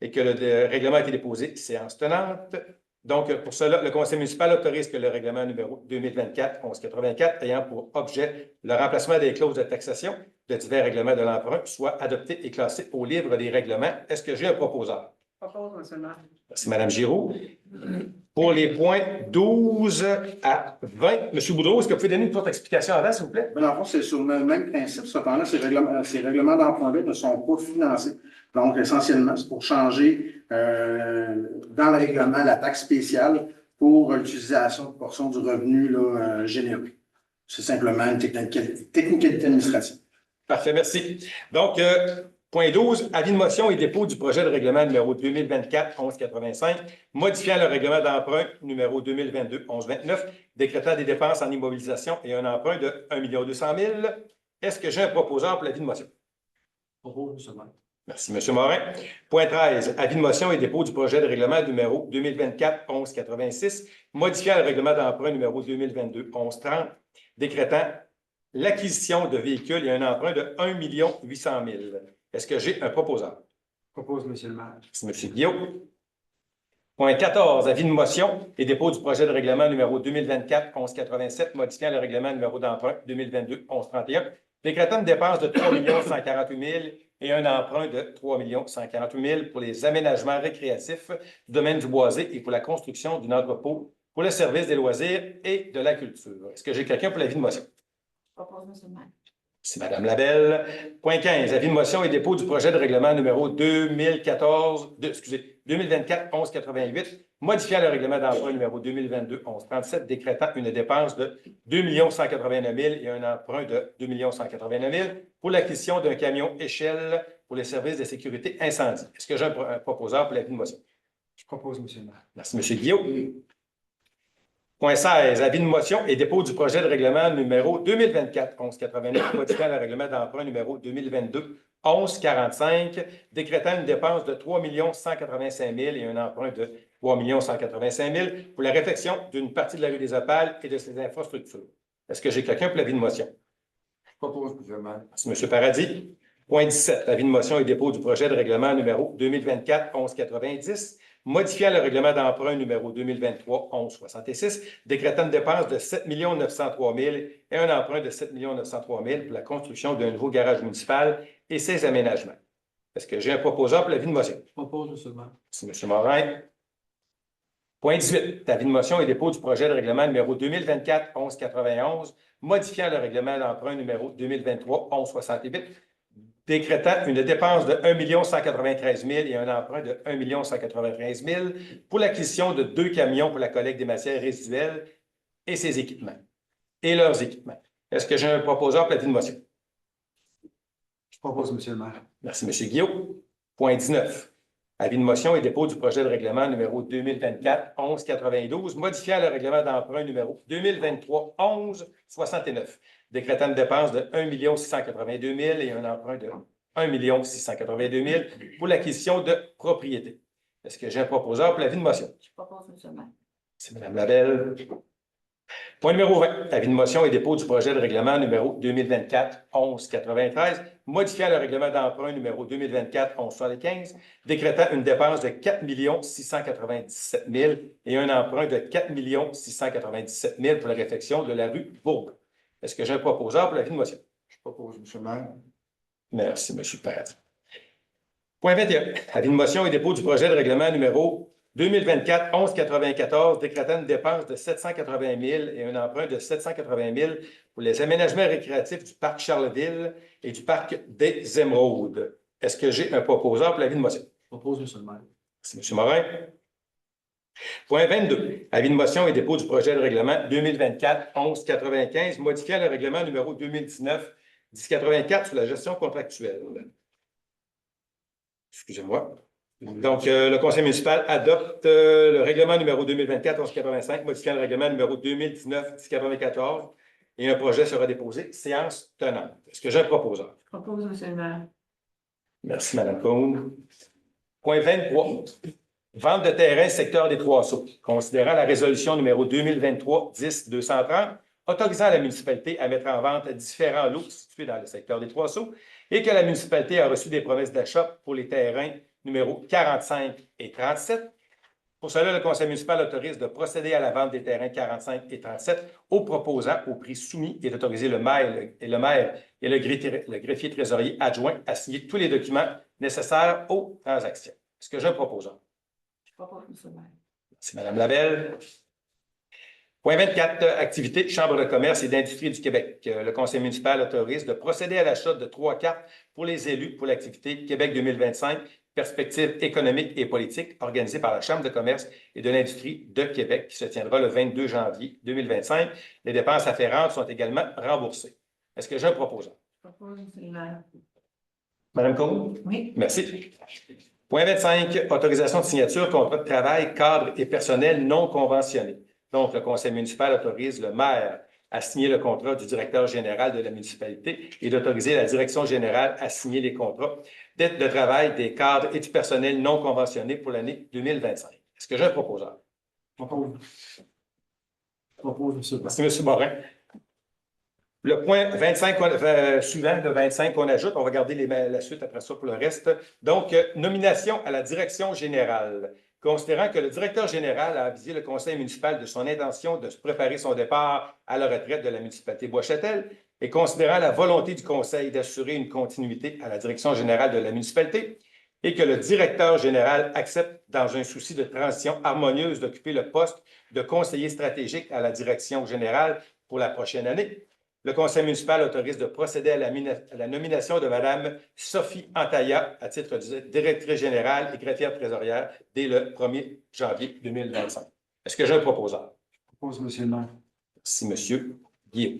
et que le règlement a été déposé séance tenante. Donc, pour cela, le conseil municipal autorise que le règlement numéro 2024-1184 ayant pour objet le remplacement des clauses de taxation de divers règlements de l'emprunt soit adopté et classé au livre des règlements. Est-ce que j'ai un proposeur? Propose, M. le maire. Merci, Mme Giroux. Pour les points 12 à 20, M. Boudreau, est-ce que vous pouvez donner une courte explication avant, s'il vous plaît? Dans le fond, c'est sur le même principe. Cependant, ces règlements d'emprunt-là ne sont pas financés. Donc, essentiellement, c'est pour changer dans le règlement la taxe spéciale pour l'utilisation de portions du revenu là, généré. C'est simplement une technicalité administrative. Parfait, merci. Donc, point 12, avis de motion et dépôt du projet de règlement numéro 2024-1185, modifiant le règlement d'emprunt numéro 2022-1129, décrétant des dépenses en immobilisation et un emprunt de 1 200 000. Est-ce que j'ai un proposeur pour l'avis de motion? Propose, M. le maire. Merci, M. Morin. Point 13, avis de motion et dépôt du projet de règlement numéro 2024-1186, modifiant le règlement d'emprunt numéro 2022-1130, décrétant l'acquisition de véhicules et un emprunt de 1 800 000. Est-ce que j'ai un proposeur? Propose, M. le maire. Merci, M. Guillaume. Point 14, avis de motion et dépôt du projet de règlement numéro 2024-1187, modifiant le règlement numéro d'emprunt 2022-1131, décrétant une dépense de 3 148 000 et un emprunt de 3 148 000 pour les aménagements récréatifs du domaine du boisé et pour la construction d'un entrepôt pour le service des loisirs et de la culture. Est-ce que j'ai quelqu'un pour l'avis de motion? Propose, M. le maire. C'est Mme Labelle. Point 15, avis de motion et dépôt du projet de règlement numéro 2024-1188, modifiant le règlement d'emprunt numéro 2022-1137, décrétant une dépense de 2 189 000 et un emprunt de 2 189 000 pour l'acquisition d'un camion échelle pour les services de sécurité incendie. Est-ce que j'ai un proposeur pour l'avis de motion? Je propose, M. le maire. Merci, M. Guillaume. Point 16, avis de motion et dépôt du projet de règlement numéro 2024-1189, modifiant le règlement d'emprunt numéro 2022-1145, décrétant une dépense de 3 185 000 et un emprunt de 3 185 000 pour la réfection d'une partie de la rue des Opales et de ses infrastructures. Est-ce que j'ai quelqu'un pour l'avis de motion? Je propose, M. le maire. Merci, M. Paradis. Point 17, avis de motion et dépôt du projet de règlement numéro 2024-1190, modifiant le règlement d'emprunt numéro 2023-1166, décrétant une dépense de 7 903 000 et un emprunt de 7 903 000 pour la construction d'un nouveau garage municipal et ses aménagements. Est-ce que j'ai un proposeur pour l'avis de motion? Je propose, M. le maire. Merci, M. Morin. Point 18, avis de motion et dépôt du projet de règlement numéro 2024-1191, modifiant le règlement d'emprunt numéro 2023-1168, décrétant une dépense de 1 193 000 et un emprunt de 1 193 000 pour l'acquisition de 2 camions pour la collecte des matières résiduelles et ses équipements, et leurs équipements. Est-ce que j'ai un proposeur pour l'avis de motion? Je propose, M. le maire. Merci, M. Guillaume. Point 19. Avis de motion et dépôt du projet de règlement numéro 2024-1192, modifiant le règlement d'emprunt numéro 2023-1169, décrétant une dépense de 1 682 000 et un emprunt de 1 682 000 pour l'acquisition de propriétés. Est-ce que j'ai un proposeur pour l'avis de motion? Je propose, M. le maire. C'est Mme Labelle. Point numéro 20, avis de motion et dépôt du projet de règlement numéro 2024-1193, modifiant le règlement d'emprunt numéro 2024-1175, décrétant une dépense de 4 697 000 et un emprunt de 4 697 000 pour la réfection de la rue Bourg. Est-ce que j'ai un proposeur pour l'avis de motion? Je propose, M. le maire. Merci, M. Perret. Point 21, avis de motion et dépôt du projet de règlement numéro 2024-1194, décrétant une dépense de 780 000 et un emprunt de 780 000 pour les aménagements récréatifs du parc Charleville et du parc des Émeraudes. Est-ce que j'ai un proposeur pour l'avis de motion? Je propose, M. le maire. C'est M. Morin. Point 22. Avis de motion et dépôt du projet de règlement 2024-1195, modifiant le règlement numéro 2019-1084 sur la gestion contractuelle. Excusez-moi. Donc, le conseil municipal adopte le règlement numéro 2024-1185, modifiant le règlement numéro 2019-1094 et un projet sera déposé. Séance tenante. Est-ce que j'ai un proposeur? Je propose, M. le maire. Merci, Mme Cohn. Point 23. Vente de terrain secteur des Trois-Sceaux. Considérant la résolution numéro 2023-10-230, autorisant la municipalité à mettre en vente différents lots situés dans le secteur des Trois-Sceaux et que la municipalité a reçu des promesses d'achat pour les terrains numéros 45 et 37. Pour cela, le conseil municipal autorise de procéder à la vente des terrains 45 et 37 au proposant au prix soumis et d'autoriser le maire et le greffier trésorier adjoint à signer tous les documents nécessaires aux transactions. Est-ce que j'ai un proposeur? Je propose, M. le maire. Merci, Mme Labelle. Point 24, activité Chambre de commerce et d'industrie du Québec. Le conseil municipal autorise de procéder à l'achat de 3 cartes pour les élus pour l'activité Québec 2025, perspectives économiques et politiques, organisée par la Chambre de commerce et de l'industrie de Québec, qui se tiendra le 22 janvier 2025. Les dépenses afférentes sont également remboursées. Est-ce que j'ai un proposant? Je propose, M. le maire. Mme Cohn? Oui. Merci. Point 25, autorisation de signature, contrat de travail, cadre et personnel non conventionné. Donc, le conseil municipal autorise le maire à signer le contrat du directeur général de la municipalité et d'autoriser la direction générale à signer les contrats d'aide de travail des cadres et du personnel non conventionné pour l'année 2025. Est-ce que j'ai un proposeur? Je propose, M. le maire. Merci, M. Morin. Le point 25 suivant, le 25 qu'on ajoute, on va garder la suite après ça pour le reste. Donc, nomination à la direction générale. Considérant que le directeur général a avisé le conseil municipal de son intention de se préparer son départ à la retraite de la municipalité Bois-Châtel et considérant la volonté du conseil d'assurer une continuité à la direction générale de la municipalité et que le directeur général accepte, dans un souci de transition harmonieuse, d'occuper le poste de conseiller stratégique à la direction générale pour la prochaine année, le conseil municipal autorise de procéder à la nomination de Mme Sophie Antaya à titre de directrice générale et greffière trésorière dès le 1er janvier 2025. Est-ce que j'ai un proposeur? Je propose, M. le maire. Merci, M. Guillaume.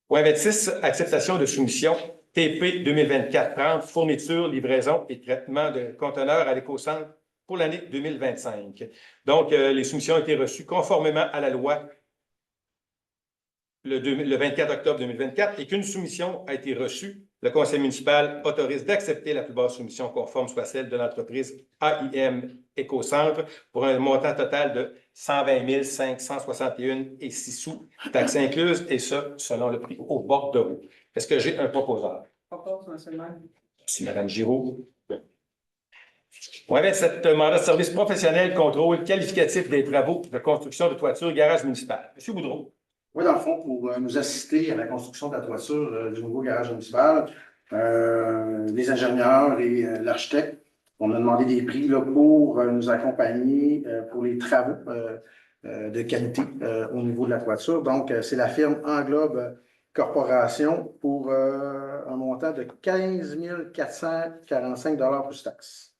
Point 26, acceptation de soumission TP 2024-30, fourniture, livraison et traitement de conteneurs à l'éco-centre pour l'année 2025. Donc, les soumissions ont été reçues conformément à la loi le 24 octobre 2024 et qu'une soumission a été reçue, le conseil municipal autorise d'accepter la plus basse soumission conforme, soit celle de l'entreprise AIM Écocentre, pour un montant total de 120 561 et 6 sous, taxes incluses, et ce, selon le prix au bord de route. Est-ce que j'ai un proposeur? Je propose, M. le maire. Merci, Mme Giraud. Point 27, mandat de service professionnel, contrôle qualificatif des travaux de construction de toiture, garage municipal. M. Boudreau. Oui, dans le fond, pour nous assister à la construction de la toiture du nouveau garage municipal, les ingénieurs et l'architecte On a demandé des prix là, pour nous accompagner pour les travaux de qualité au niveau de la toiture. Donc, c'est la firme Englobe Corporation pour un montant de 15 445 plus taxes.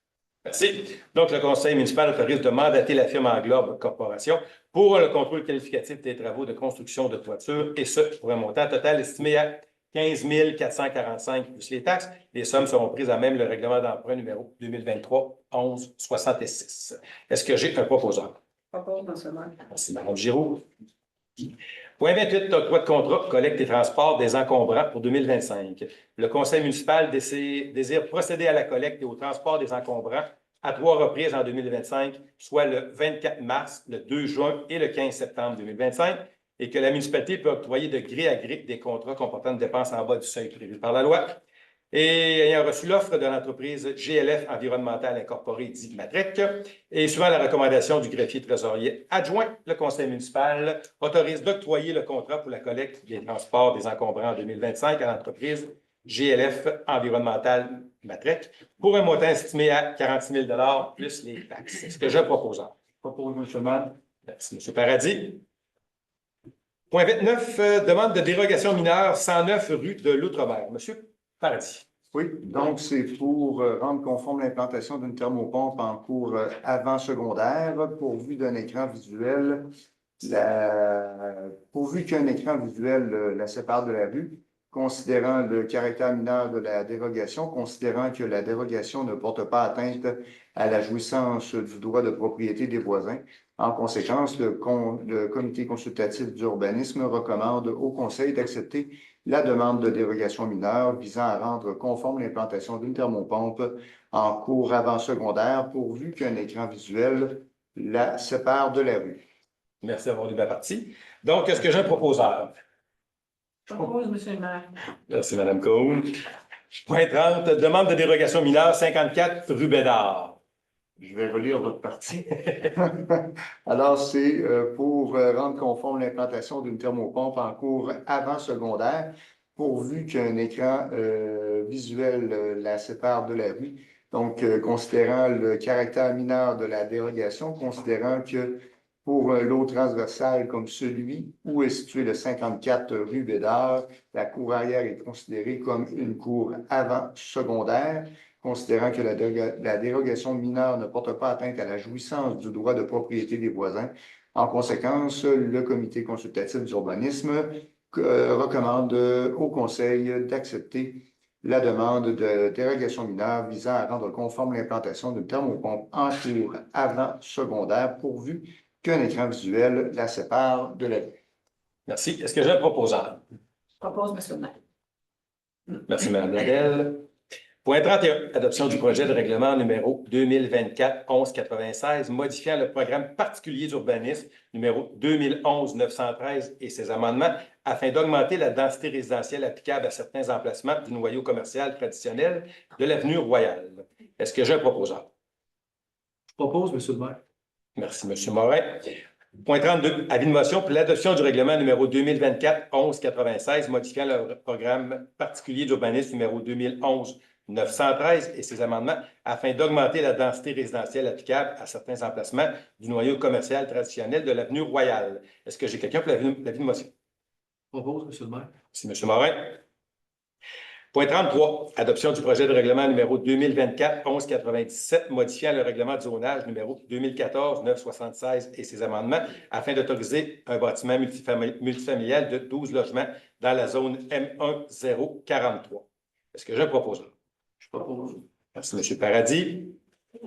Merci. Donc, le conseil municipal autorise de mandater la firme Englobe Corporation pour le contrôle qualificatif des travaux de construction de toiture, et ce, pour un montant total estimé à 15 445 plus les taxes. Les sommes seront prises à même le règlement d'emprunt numéro 2023-11-66. Est-ce que j'ai un proposeur? Propose, M. le maire. Merci, Mme Giroux. Point 28, octroi de contrat, collecte et transport des encombrants pour 2025. Le conseil municipal désire procéder à la collecte et au transport des encombrants à 3 reprises en 2025, soit le 24 mars, le 2 juin et le 15 septembre 2025, et que la municipalité peut octroyer de gré à gré des contrats comportant une dépense en bas du seuil prévu par la loi. Et ayant reçu l'offre de l'entreprise GLF Environnemental Incorporée, dit Matrec, et suivant la recommandation du greffier trésorier adjoint, le conseil municipal autorise d'octroyer le contrat pour la collecte des transports des encombrants en 2025 à l'entreprise GLF Environnemental Matrec pour un montant estimé à 46 000 plus les taxes. C'est ce que je propose. Propose, M. le maire. Merci, M. Paradis. Point 29, demande de dérogation mineure 109 rue de l'Outre-mer. M. Paradis. Oui, donc c'est pour rendre conforme l'implantation d'une thermopompe en cours avant secondaire, pourvu d'un écran visuel, pourvu qu'un écran visuel la sépare de la rue, considérant le caractère mineur de la dérogation, considérant que la dérogation ne porte pas atteinte à la jouissance du droit de propriété des voisins. En conséquence, le comité consultatif d'urbanisme recommande au Conseil d'accepter la demande de dérogation mineure visant à rendre conforme l'implantation d'une thermopompe en cours avant secondaire, pourvu qu'un écran visuel la sépare de la rue. Merci d'avoir lu ma partie. Donc, est-ce que j'ai un proposeur? Je propose, M. le maire. Merci, Mme Cohn. Point 30, demande de dérogation mineure 54 rue Bédard. Je vais relire votre partie. Alors, c'est pour rendre conforme l'implantation d'une thermopompe en cours avant secondaire, pourvu qu'un écran visuel la sépare de la rue. Donc, considérant le caractère mineur de la dérogation, considérant que pour un lot transversal comme celui où est situé le 54 rue Bédard, la cour arrière est considérée comme une cour avant secondaire, considérant que la dérogation mineure ne porte pas atteinte à la jouissance du droit de propriété des voisins. En conséquence, le comité consultatif d'urbanisme recommande au Conseil d'accepter la demande de dérogation mineure visant à rendre conforme l'implantation d'une thermopompe en cours avant secondaire, pourvu qu'un écran visuel la sépare de la rue. Merci. Est-ce que j'ai un proposeur? Je propose, M. le maire. Merci, Mme Ladel. Point 31, adoption du projet de règlement numéro 2024-1196, modifiant le programme particulier d'urbanisme numéro 2011-913 et ses amendements afin d'augmenter la densité résidentielle applicable à certains emplacements du noyau commercial traditionnel de l'avenue Royale. Est-ce que j'ai un proposeur? Je propose, M. le maire. Merci, M. Morin. Point 32, avis de motion pour l'adoption du règlement numéro 2024-1196, modifiant le programme particulier d'urbanisme numéro 2011-913 et ses amendements afin d'augmenter la densité résidentielle applicable à certains emplacements du noyau commercial traditionnel de l'avenue Royale. Est-ce que j'ai quelqu'un pour l'avis de motion? Je propose, M. le maire. Merci, M. Morin. Point 33, adoption du projet de règlement numéro 2024-1197, modifiant le règlement de zonage numéro 2014-976 et ses amendements afin d'autoriser un bâtiment multifamilial de 12 logements dans la zone M1043. Est-ce que j'ai un proposeur? Je propose. Merci, M. Paradis.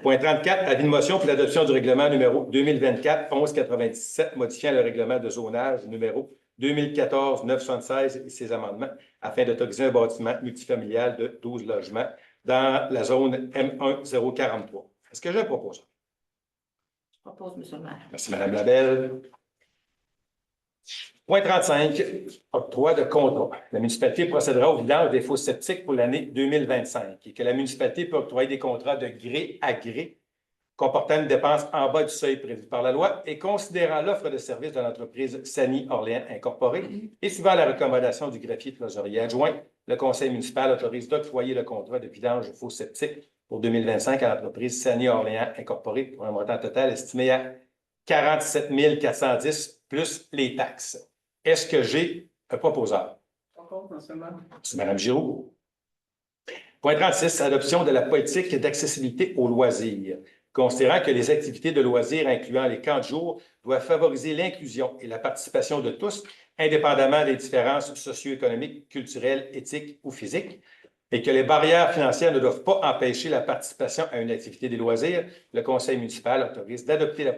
Point 34, avis de motion pour l'adoption du règlement numéro 2024-1197, modifiant le règlement de zonage numéro 2014-976 et ses amendements afin d'autoriser un bâtiment multifamilial de 12 logements dans la zone M1043. Est-ce que j'ai un proposeur? Je propose, M. le maire. Merci, Mme Labelle. Point 35, octroi de contrat. La municipalité procédera au vidange des fosses septiques pour l'année 2025 et que la municipalité peut octroyer des contrats de gré à gré comportant une dépense en bas du seuil prévu par la loi et considérant l'offre de service de l'entreprise Sani Orléans Incorporée et suivant la recommandation du greffier trésorier adjoint, le conseil municipal autorise d'octroyer le contrat de vidange aux fosses septiques pour 2025 à l'entreprise Sani Orléans Incorporée pour un montant total estimé à 47 410 plus les taxes. Est-ce que j'ai un proposeur? C'est Mme Giroux. Point 36, adoption de la politique d'accessibilité aux loisirs. Considérant que les activités de loisirs incluant les camps de jour doivent favoriser l'inclusion et la participation de tous, indépendamment des différences socio-économiques, culturelles, éthiques ou physiques, et que les barrières financières ne doivent pas empêcher la participation à une activité des loisirs, le conseil municipal autorise d'adopter la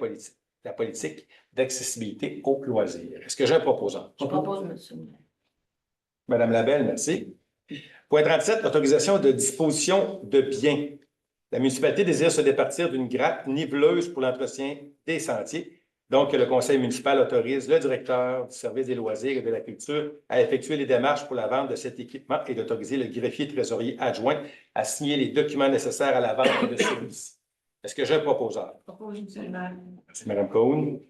politique d'accessibilité aux loisirs. Est-ce que j'ai un proposant? Je propose, monsieur le maire. Madame Labelle, merci. Point 37, autorisation de disposition de biens. La municipalité désire se départir d'une gratte niveleuse pour l'entretien des sentiers. Donc, le conseil municipal autorise le directeur du service des loisirs et de la culture à effectuer les démarches pour la vente de cet équipement et d'autoriser le greffier trésorier adjoint à signer les documents nécessaires à la vente de celui-ci. Est-ce que j'ai un proposeur? Je propose, monsieur le maire. Merci, Mme Cohn.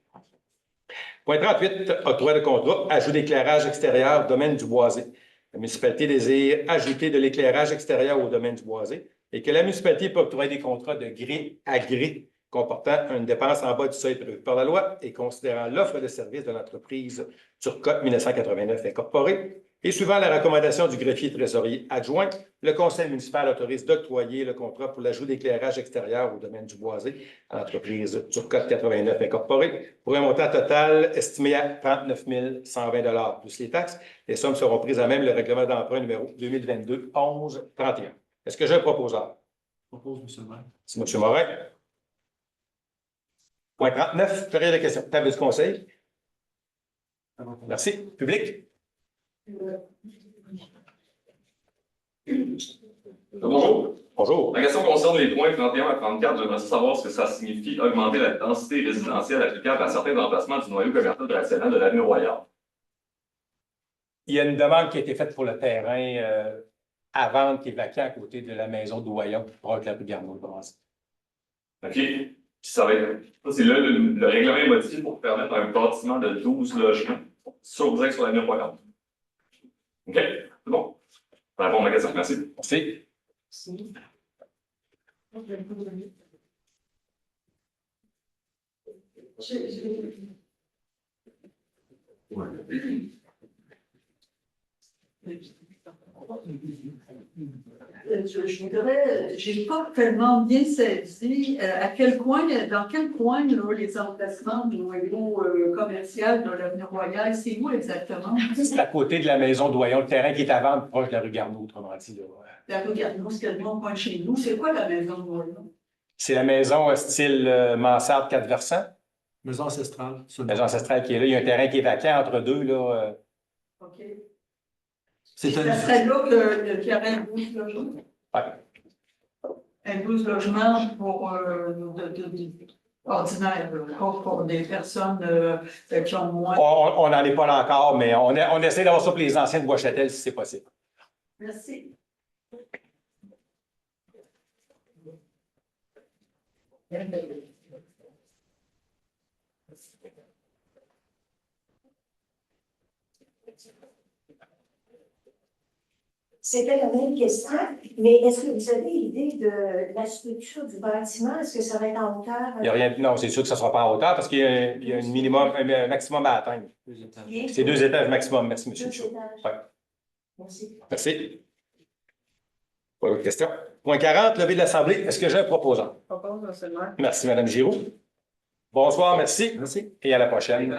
Point 38, octroi de contrat, ajout d'éclairage extérieur, domaine du boisé. La municipalité désire ajouter de l'éclairage extérieur au domaine du boisé et que la municipalité peut octroyer des contrats de gré à gré comportant une dépense en bas du seuil prévu par la loi et considérant l'offre de service de l'entreprise Turcotte 1989 Incorporée. Et suivant la recommandation du greffier trésorier adjoint, le conseil municipal autorise d'octroyer le contrat pour l'ajout d'éclairage extérieur au domaine du boisé à l'entreprise Turcotte 89 Incorporée pour un montant total estimé à 39 120 plus les taxes. Les sommes seront prises à même le règlement d'emprunt numéro 2022-11-31. Est-ce que j'ai un proposeur? Je propose, monsieur le maire. C'est M. Morin. Point 39, période de questions. Table du conseil. Merci. Public. Bonjour. Bonjour. Ma question concerne les points 31 à 34. J'aimerais savoir ce que ça signifie augmenter la densité résidentielle applicable à certains emplacements du noyau commercial traditionnel de l'avenue Royale. Il y a une demande qui a été faite pour le terrain à vendre qui est vacant à côté de la maison d'Ouaillon, proche de la rue Garneau. OK. Puis ça va être. C'est là le règlement est modifié pour permettre un bâtiment de 12 logements sur l'avenue Royale. OK, c'est bon. Ça répond à ma question. Merci. Merci. Je voudrais, j'ai pas tellement bien saisi à quel coin, dans quel coin là, les emplacements du noyau commercial de l'avenue Royale, c'est où exactement? C'est à côté de la maison d'Ouaillon, le terrain qui est à vendre proche de la rue Garneau, autrement dit. Là. La rue Garneau, c'est quasiment pas chez nous. C'est quoi la maison de Royaume? C'est la maison style mansarde 4 versants. Maison ancestrale. Maison ancestrale qui est là. Il y a un terrain qui est vacant entre deux. Là, OK. C'est Ça serait là qu'il y aurait un 12 logements. Ouais. Un 12 logements pour ordinaire, pas pour des personnes qui ont moins. on n'en est pas là encore, mais on essaie d'avoir ça pour les anciens de Bois-Châtel si c'est possible. Merci. C'était la même question, mais est-ce que vous avez idée de la structure du bâtiment? Est-ce que ça va être en hauteur? Il y a rien, non, c'est sûr que ça ne sera pas en hauteur parce qu'il y a un maximum à atteindre. C'est 2 étages maximum. Merci, M. Michaud. Ouais. Merci. Merci. Pas d'autres questions. Point 40, levée de l'Assemblée. Est-ce que j'ai un proposant? Je propose, monsieur le maire. Merci, Mme Giroux. Bonsoir, merci. Merci. Et à la prochaine.